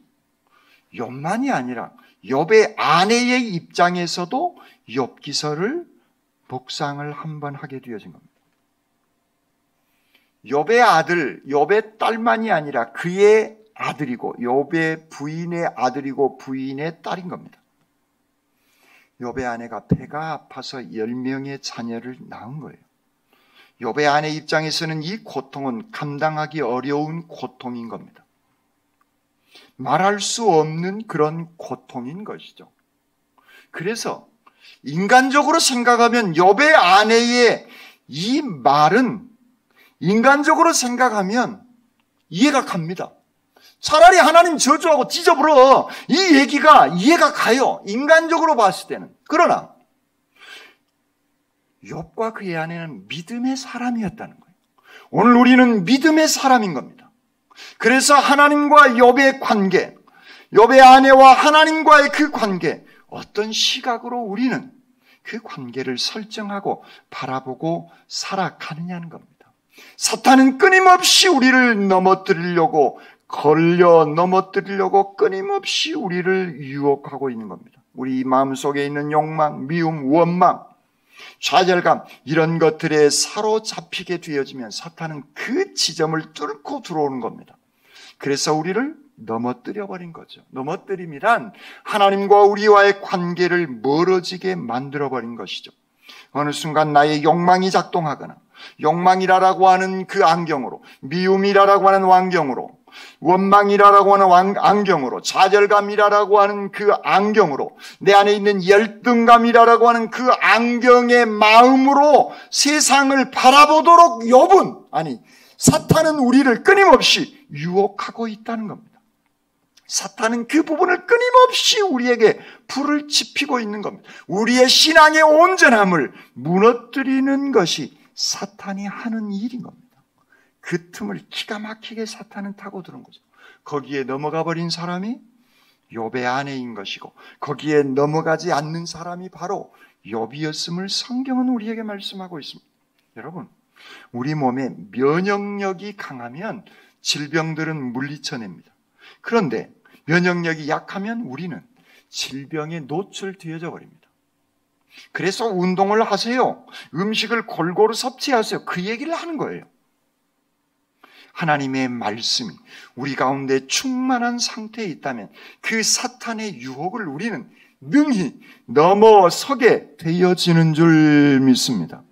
욥만이 아니라 욥의 아내의 입장에서도 욥기서를 묵상을 한번 하게 되어진 겁니다. 욥의 아들, 욥의 딸만이 아니라 그의 아들이고 욥의 부인의 아들이고 부인의 딸인 겁니다. 욥의 아내가 배가 아파서 10명의 자녀를 낳은 거예요. 욥의 아내 입장에서는 이 고통은 감당하기 어려운 고통인 겁니다. 말할 수 없는 그런 고통인 것이죠. 그래서 인간적으로 생각하면 욥의 아내의 이 말은 인간적으로 생각하면 이해가 갑니다. 차라리 하나님 저주하고 찢어버려. 이 얘기가 이해가 가요. 인간적으로 봤을 때는. 그러나 욥과 그의 아내는 믿음의 사람이었다는 거예요. 오늘 우리는 믿음의 사람인 겁니다. 그래서 하나님과 욥의 관계, 욥의 아내와 하나님과의 그 관계, 어떤 시각으로 우리는 그 관계를 설정하고 바라보고 살아가느냐는 겁니다. 사탄은 끊임없이 우리를 넘어뜨리려고 넘어뜨리려고 끊임없이 우리를 유혹하고 있는 겁니다. 우리 마음속에 있는 욕망, 미움, 원망, 좌절감 이런 것들에 사로잡히게 되어지면 사탄은 그 지점을 뚫고 들어오는 겁니다. 그래서 우리를 넘어뜨려 버린 거죠. 넘어뜨림이란 하나님과 우리와의 관계를 멀어지게 만들어 버린 것이죠. 어느 순간 나의 욕망이 작동하거나 욕망이라고 하는 그 안경으로, 미움이라고 하는 안경으로, 원망이라고 하는 안경으로, 좌절감이라고 하는 그 안경으로, 내 안에 있는 열등감이라고 하는 그 안경의 마음으로 세상을 바라보도록 욥은, 사탄은 우리를 끊임없이 유혹하고 있다는 겁니다. 사탄은 그 부분을 끊임없이 우리에게 불을 지피고 있는 겁니다. 우리의 신앙의 온전함을 무너뜨리는 것이 사탄이 하는 일인 겁니다. 그 틈을 기가 막히게 사탄은 타고 들은 거죠. 거기에 넘어가 버린 사람이 욥의 아내인 것이고 거기에 넘어가지 않는 사람이 바로 욥이었음을 성경은 우리에게 말씀하고 있습니다. 여러분, 우리 몸에 면역력이 강하면 질병들은 물리쳐냅니다. 그런데 면역력이 약하면 우리는 질병에 노출되어져 버립니다. 그래서 운동을 하세요. 음식을 골고루 섭취하세요. 그 얘기를 하는 거예요. 하나님의 말씀이 우리 가운데 충만한 상태에 있다면 그 사탄의 유혹을 우리는 능히 넘어서게 되어지는 줄 믿습니다.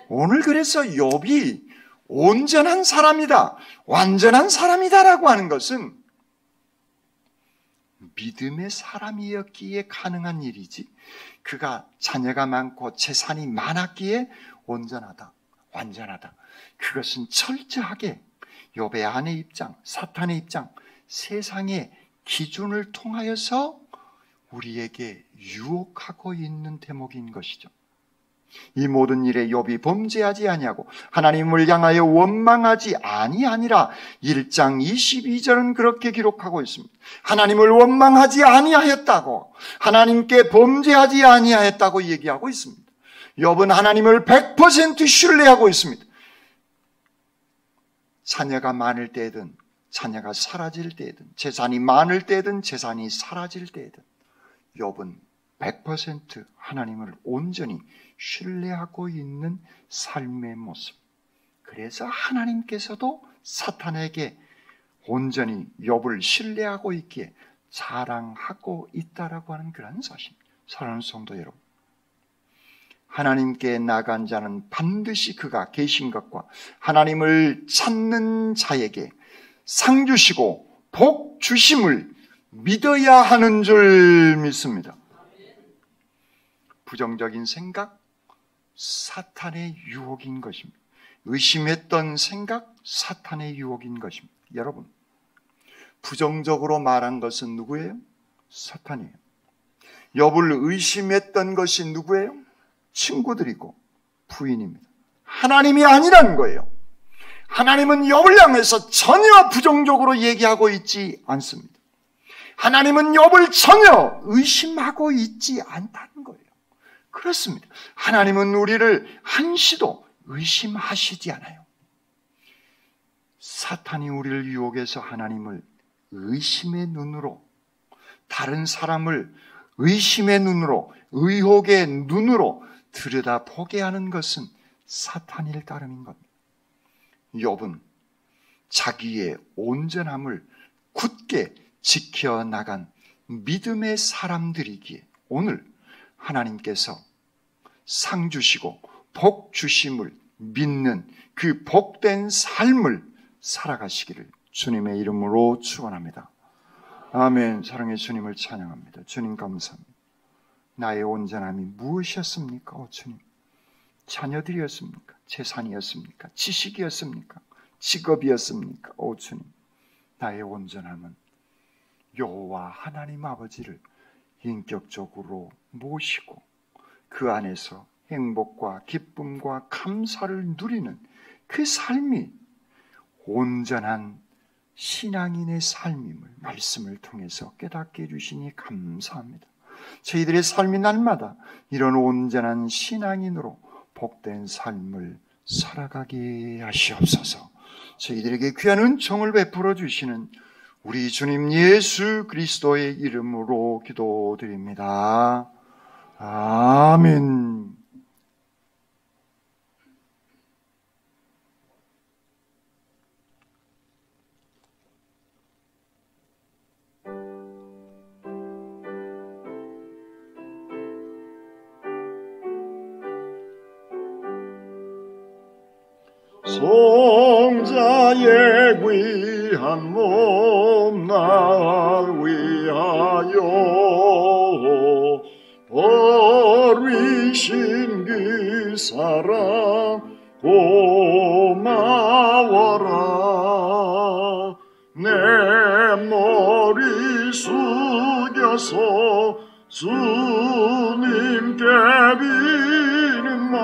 오늘 그래서 욥이 온전한 사람이다, 완전한 사람이다라고 하는 것은 믿음의 사람이었기에 가능한 일이지, 그가 자녀가 많고 재산이 많았기에 온전하다, 완전하다, 그것은 철저하게 욥의 아내 입장, 사탄의 입장, 세상의 기준을 통하여서 우리에게 유혹하고 있는 대목인 것이죠. 이 모든 일에 욥이 범죄하지 아니하고 하나님을 향하여 원망하지 아니하니라. 1장 22절은 그렇게 기록하고 있습니다. 하나님을 원망하지 아니하였다고, 하나님께 범죄하지 아니하였다고 얘기하고 있습니다. 욥은 하나님을 100% 신뢰하고 있습니다. 자녀가 많을 때든 자녀가 사라질 때든, 재산이 많을 때든 재산이 사라질 때든 욥은 100% 하나님을 온전히 신뢰하고 있는 삶의 모습. 그래서 하나님께서도 사탄에게 온전히 욥을 신뢰하고 있기에 자랑하고 있다라고 하는 그런 사실입니다. 사랑하는 성도 여러분, 하나님께 나간 자는 반드시 그가 계신 것과 하나님을 찾는 자에게 상 주시고 복 주심을 믿어야 하는 줄 믿습니다. 부정적인 생각, 사탄의 유혹인 것입니다. 의심했던 생각, 사탄의 유혹인 것입니다. 여러분, 부정적으로 말한 것은 누구예요? 사탄이에요. 욥을 의심했던 것이 누구예요? 친구들이고 부인입니다. 하나님이 아니라는 거예요. 하나님은 욥을 향해서 전혀 부정적으로 얘기하고 있지 않습니다. 하나님은 욥을 전혀 의심하고 있지 않다는 거예요. 그렇습니다. 하나님은 우리를 한시도 의심하시지 않아요. 사탄이 우리를 유혹해서 하나님을 의심의 눈으로, 다른 사람을 의심의 눈으로, 의혹의 눈으로 들여다보게 하는 것은 사탄일 따름인 겁니다. 욥은 자기의 온전함을 굳게 지켜나간 믿음의 사람들이기에 오늘 하나님께서 상 주시고 복 주심을 믿는 그 복된 삶을 살아가시기를 주님의 이름으로 축원합니다. 아멘. 사랑의 주님을 찬양합니다. 주님 감사합니다. 나의 온전함이 무엇이었습니까? 오 주님. 자녀들이었습니까? 재산이었습니까? 지식이었습니까? 직업이었습니까? 오 주님. 나의 온전함은 여호와 하나님 아버지를 인격적으로 모시고 그 안에서 행복과 기쁨과 감사를 누리는 그 삶이 온전한 신앙인의 삶임을 말씀을 통해서 깨닫게 해주시니 감사합니다. 저희들의 삶이 날마다 이런 온전한 신앙인으로 복된 삶을 살아가게 하시옵소서. 저희들에게 귀한 은총을 베풀어 주시는 우리 주님 예수 그리스도의 이름으로 기도드립니다. 아멘. 성자의 귀한 몸 날 위하여 버리신 그 사랑 고마워라. 내 머리 숙여서 주님께 비는 말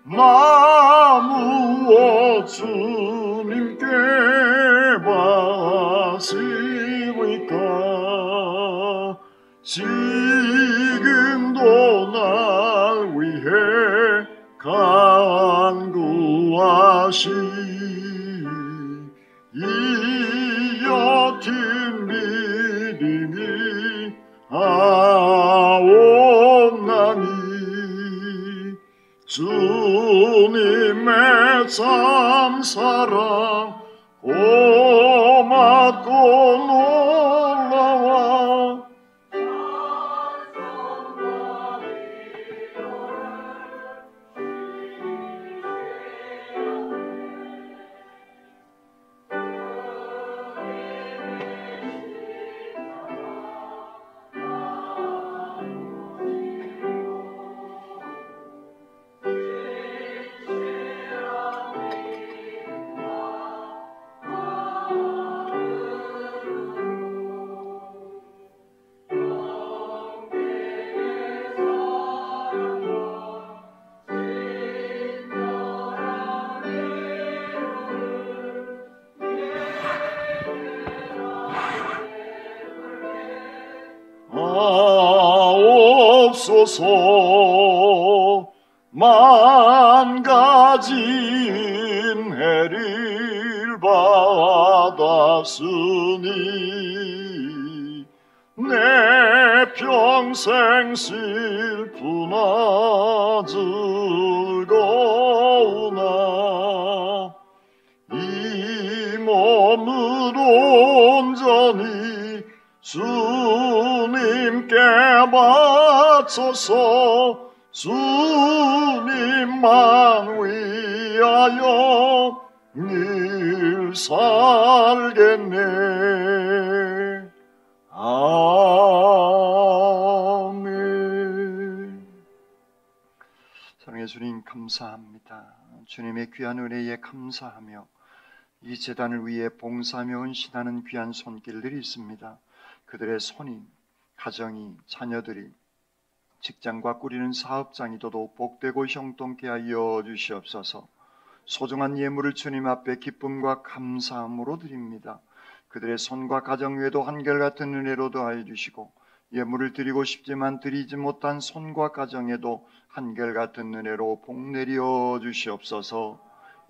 나무어 주님께 바치리까. 지금도 날 위해 간구하시 이 옅은 믿음이 아옵나니 주님의 참 사랑 고맙고 놀라워 하옵소서. 만가진 해를 받았으니 내 평생 슬프나 즐거우나 이 몸을 온전히 주님께 바쳐서 주님만 위하여 늘 살겠네. 아멘. 사랑의 주님 감사합니다. 주님의 귀한 은혜에 감사하며 이 제단을 위해 봉사하며 헌신하는 귀한 손길들이 있습니다. 그들의 손이, 가정이, 자녀들이, 직장과 꾸리는 사업장이 더더욱 복되고 형통케 하여 주시옵소서. 소중한 예물을 주님 앞에 기쁨과 감사함으로 드립니다. 그들의 손과 가정 외에도 한결같은 은혜로 더하여 주시고 예물을 드리고 싶지만 드리지 못한 손과 가정에도 한결같은 은혜로 복내려 주시옵소서.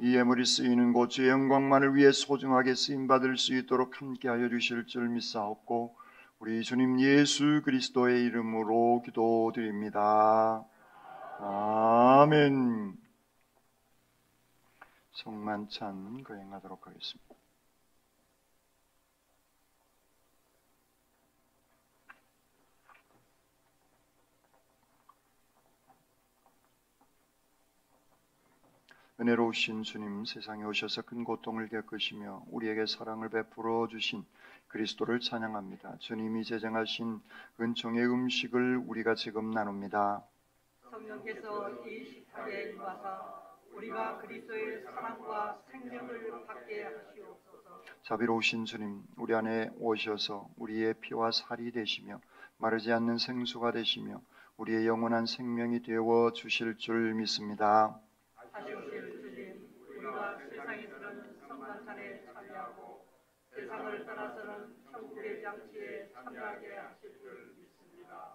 이 예물이 쓰이는 곳 주의 영광만을 위해 소중하게 쓰임받을 수 있도록 함께하여 주실 줄 믿사옵고 우리 주님 예수 그리스도의 이름으로 기도드립니다. 아멘. 성만찬 거행하도록 하겠습니다. 은혜로우신 주님, 세상에 오셔서 큰 고통을 겪으시며 우리에게 사랑을 베풀어 주신 그리스도를 찬양합니다. 주님이 제정하신 은총의 음식을 우리가 지금 나눕니다. 성령께서 이 식탁에 임하사 우리가 그리스도의 사랑과 생명을 받게 하시옵소서. 자비로우신 주님, 우리 안에 오셔서 우리의 피와 살이 되시며 마르지 않는 생수가 되시며 우리의 영원한 생명이 되어 주실 줄 믿습니다. 다시 오실 주님, 우리가 세상에서는 성만찬에 참여하고 세상을 떠나서는 천국의 장치에 참여하게 하실 줄 믿습니다.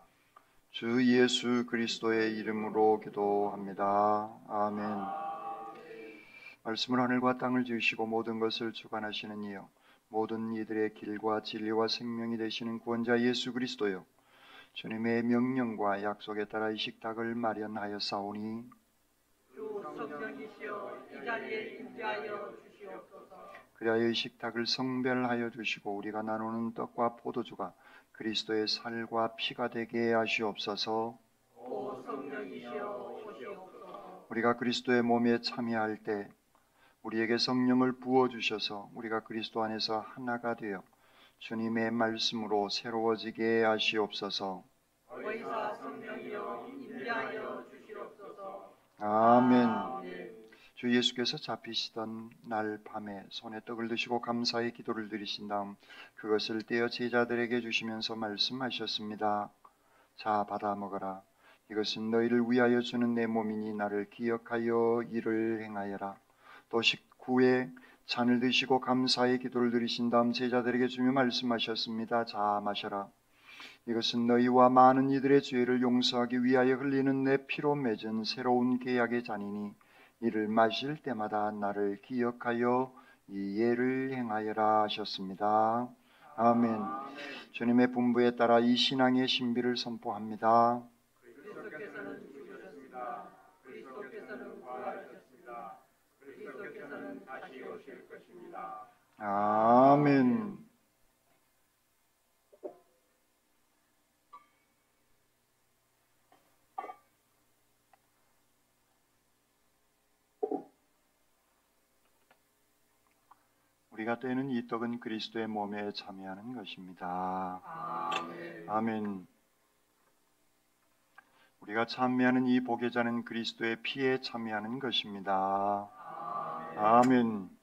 주 예수 그리스도의 이름으로 기도합니다. 아멘. 말씀을 하늘과 땅을 지으시고 모든 것을 주관하시는 이여, 모든 이들의 길과 진리와 생명이 되시는 구원자 예수 그리스도여, 주님의 명령과 약속에 따라 이 식탁을 마련하였사오니 주 성령이시여 이 자리에 임재하여 주시옵소서. 그리하여 이 식탁을 성별하여 주시고 우리가 나누는 떡과 포도주가 그리스도의 살과 피가 되게 하시옵소서. 오 성령이시여 오시옵소서. 우리가 그리스도의 몸에 참여할 때 우리에게 성령을 부어주셔서 우리가 그리스도 안에서 하나가 되어 주님의 말씀으로 새로워지게 하시옵소서. 의사 성령이여 임재하여 주시옵소서. 아멘. 주 예수께서 잡히시던 날 밤에 손에 떡을 드시고 감사의 기도를 드리신 다음 그것을 떼어 제자들에게 주시면서 말씀하셨습니다. 자, 받아 먹어라. 이것은 너희를 위하여 주는 내 몸이니 나를 기억하여 이를 행하여라. 또 식후에 잔을 드시고 감사의 기도를 드리신 다음 제자들에게 주며 말씀하셨습니다. 자, 마셔라. 이것은 너희와 많은 이들의 죄를 용서하기 위하여 흘리는 내 피로 맺은 새로운 계약의 잔이니 이를 마실 때마다 나를 기억하여 이 예를 행하여라 하셨습니다. 아멘. 주님의 분부에 따라 이 신앙의 신비를 선포합니다. 그리스도께서는 죽으셨습니다. 그리스도께서는 부활하셨습니다. 그리스도께서는 다시 오실 것입니다. 아멘. 우리가 떼는 이 떡은 그리스도의 몸에 참여하는 것입니다. 아멘. 우리가 참여하는 이 보게자는 그리스도의 피에 참여하는 것입니다. 아멘.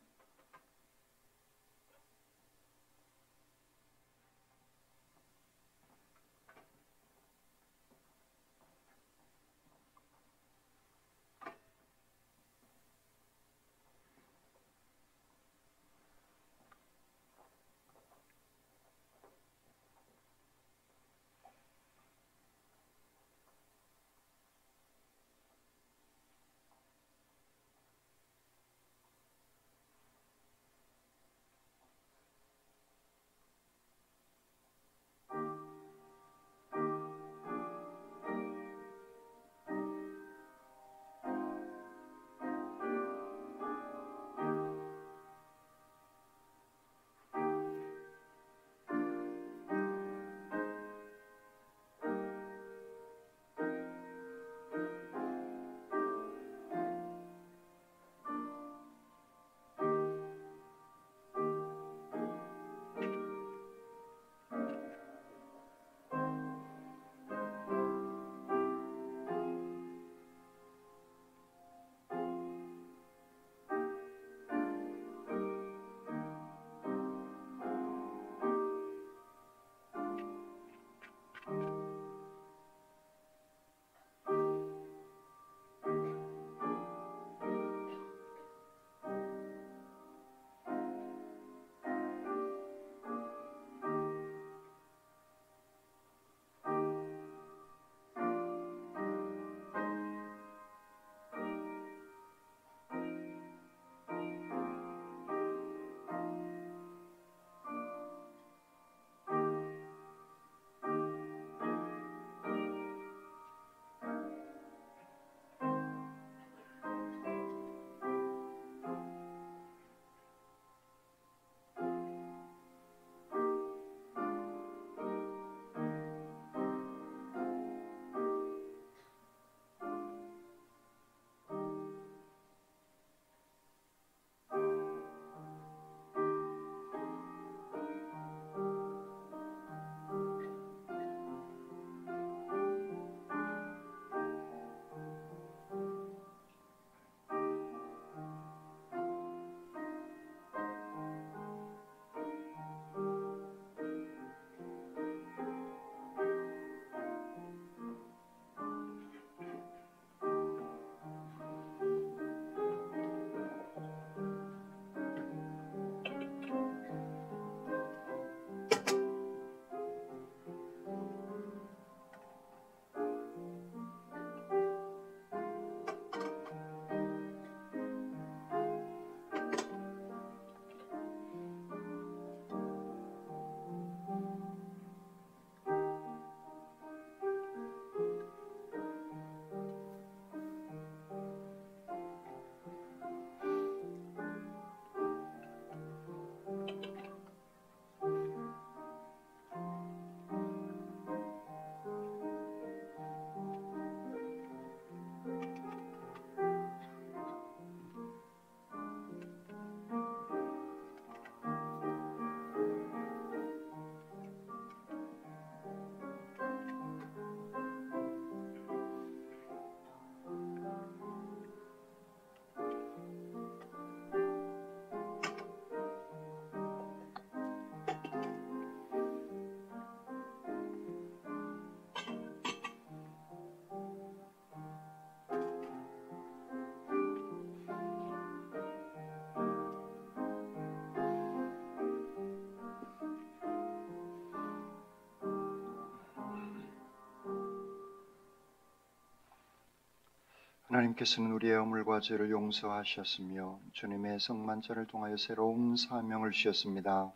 하나님께서는 우리의 허물과 죄를 용서하셨으며 주님의 성만찬을 통하여 새로운 사명을 주셨습니다.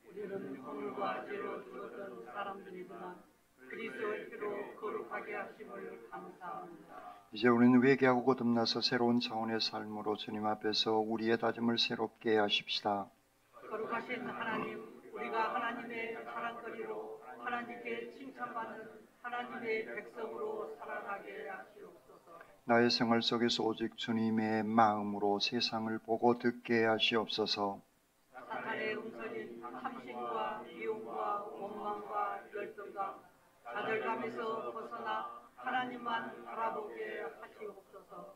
우리는 허물과 죄로 죽었던 사람들이지만 그리스도의 피로 거룩하게 하심을 감사합니다. 이제 우리는 회개하고 거듭나서 새로운 차원의 삶으로 주님 앞에서 우리의 다짐을 새롭게 하십시다. 거룩하신 하나님, 우리가 하나님의 자랑거리로 하나님께 칭찬받는 하나님의 백성으로 살아가게 하시옵소서. 나의 생활 속에서 오직 주님의 마음으로 세상을 보고 듣게 하시옵소서. 사탄의 음성인 탐심과 미움과 원망과 열등감, 좌절감에서 벗어나 하나님만 바라보게 하시옵소서.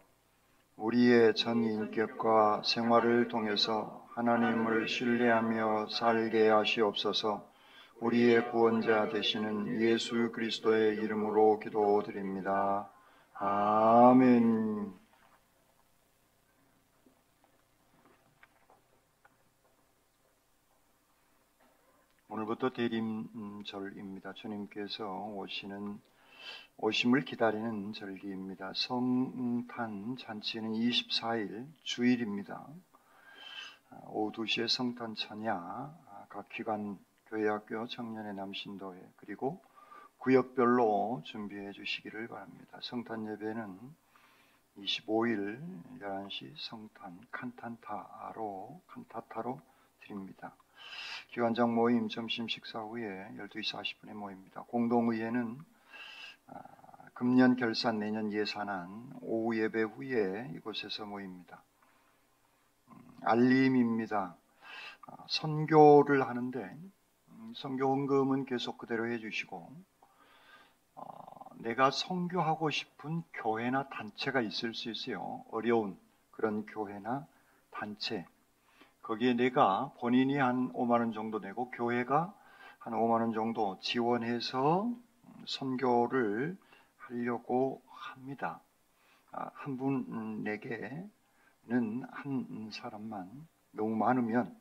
우리의 전 인격과 생활을 통해서 하나님을 신뢰하며 살게 하시옵소서. 우리의 구원자 되시는 예수 그리스도의 이름으로 기도드립니다. 아멘. 오늘부터 대림절입니다. 주님께서 오심을 기다리는 절기입니다. 성탄 잔치는 24일 주일입니다. 오후 2시에 성탄 찬야, 각 기관 교회학교 청년의 남신도회 그리고 구역별로 준비해 주시기를 바랍니다. 성탄 예배는 25일 11시 성탄 칸타타로 드립니다. 기관장 모임 점심 식사 후에 12시 40분에 모입니다. 공동의회는 금년 결산 내년 예산안 오후 예배 후에 이곳에서 모입니다. 알림입니다. 선교를 하는데 선교 헌금은 계속 그대로 해주시고 내가 선교하고 싶은 교회나 단체가 있을 수 있어요. 어려운 그런 교회나 단체. 거기에 내가 본인이 한 5만 원 정도 내고 교회가 한 5만 원 정도 지원해서 선교를 하려고 합니다. 한 분에게는 한 사람만, 너무 많으면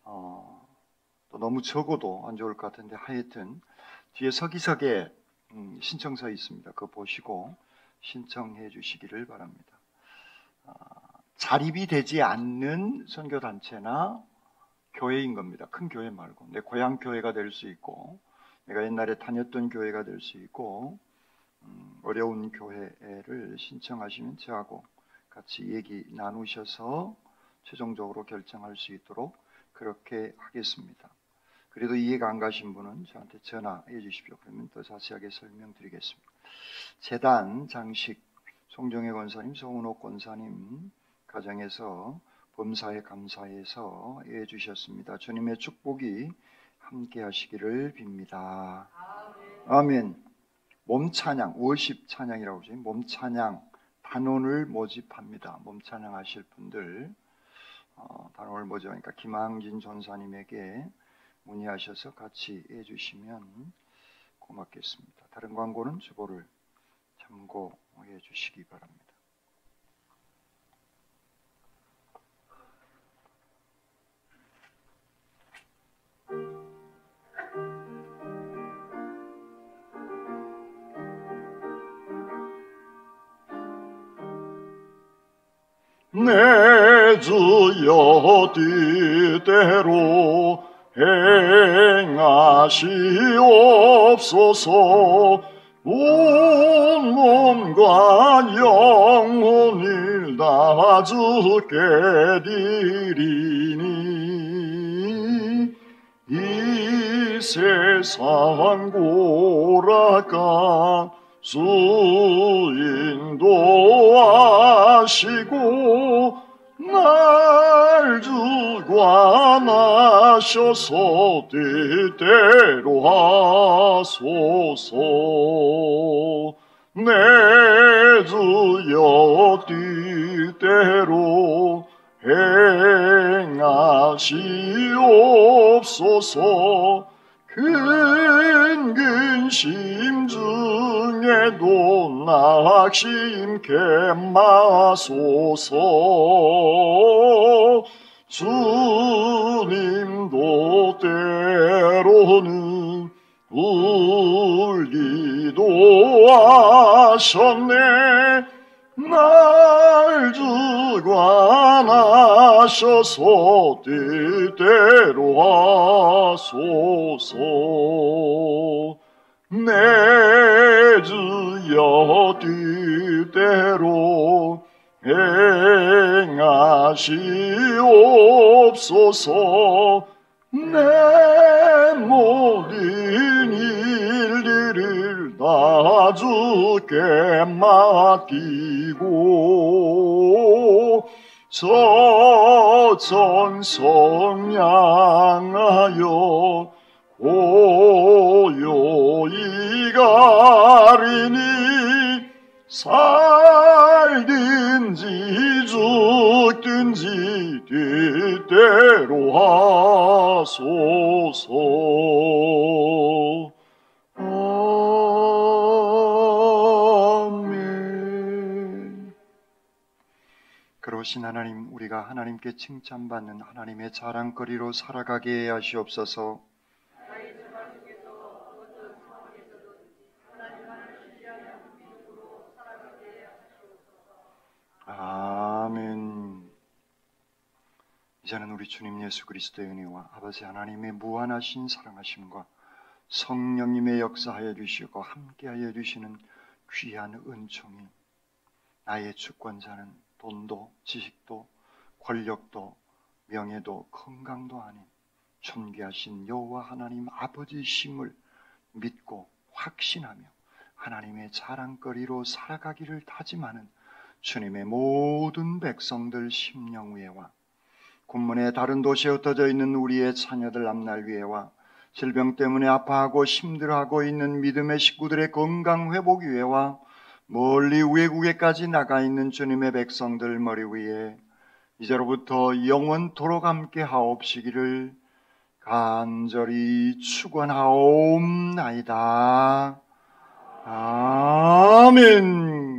또 너무 적어도 안 좋을 것 같은데 하여튼 뒤에 서기석에 신청서 있습니다. 그거 보시고 신청해 주시기를 바랍니다. 자립이 되지 않는 선교단체나 교회인 겁니다. 큰 교회 말고 내 고향 교회가 될 수 있고 내가 옛날에 다녔던 교회가 될 수 있고 어려운 교회를 신청하시면 저하고 같이 얘기 나누셔서 최종적으로 결정할 수 있도록 그렇게 하겠습니다. 그래도 이해가 안 가신 분은 저한테 전화해 주십시오. 그러면 더 자세하게 설명드리겠습니다. 제단 장식 송정혜 권사님, 송은옥 권사님 가정에서 범사에 감사해서 해 주셨습니다. 주님의 축복이 함께 하시기를 빕니다. 아멘. 몸찬양, 워십 찬양이라고 하죠. 몸찬양 단원을 모집합니다. 몸찬양 하실 분들 단원을 모집하니까 김항진 전사님에게 문의하셔서 같이 해주시면 고맙겠습니다. 다른 광고는 주보를 참고해 주시기 바랍니다. 내 주여 뜻대로 행하시옵소서. 온 몸과 영혼을 다 주께 드리니 이 세상 고락가 수 인도하시고 날 주관하셔서 뜻대로 하소서. 내 주여 뜻대로 행하시옵소서. 근심 중에도 낙심케 마소서. 주님도 때로는 울기도 하셨네. 날 하셔서 뜻대로 하소서. 내 주여 뜻대로 행하시옵소서. 내 모든 일들을 다 주께 맡기고 저천성 향하여 고요히 가리니 살든지 죽든지 뜻대로 하소서. 아멘. 그러신 하나님, 우리가 하나님께 칭찬받는 하나님의 자랑거리로 살아가게 하시옵소서. 아멘. 이제는 우리 주님 예수 그리스도의 은혜와 아버지 하나님의 무한하신 사랑하심과 성령님의 역사하여 주시고 함께하여 주시는 귀한 은총이 나의 주권자는 돈도 지식도 권력도 명예도 건강도 아닌 존귀하신 여호와 하나님 아버지심을 믿고 확신하며 하나님의 자랑거리로 살아가기를 다짐하는 주님의 모든 백성들 심령위에와 군문의 다른 도시에 흩어져 있는 우리의 자녀들 앞날 위에와 질병 때문에 아파하고 힘들어하고 있는 믿음의 식구들의 건강 회복 위에와 멀리 외국에까지 나가 있는 주님의 백성들 머리 위에 이제로부터 영원토록 함께 하옵시기를 간절히 축원하옵나이다. 아멘.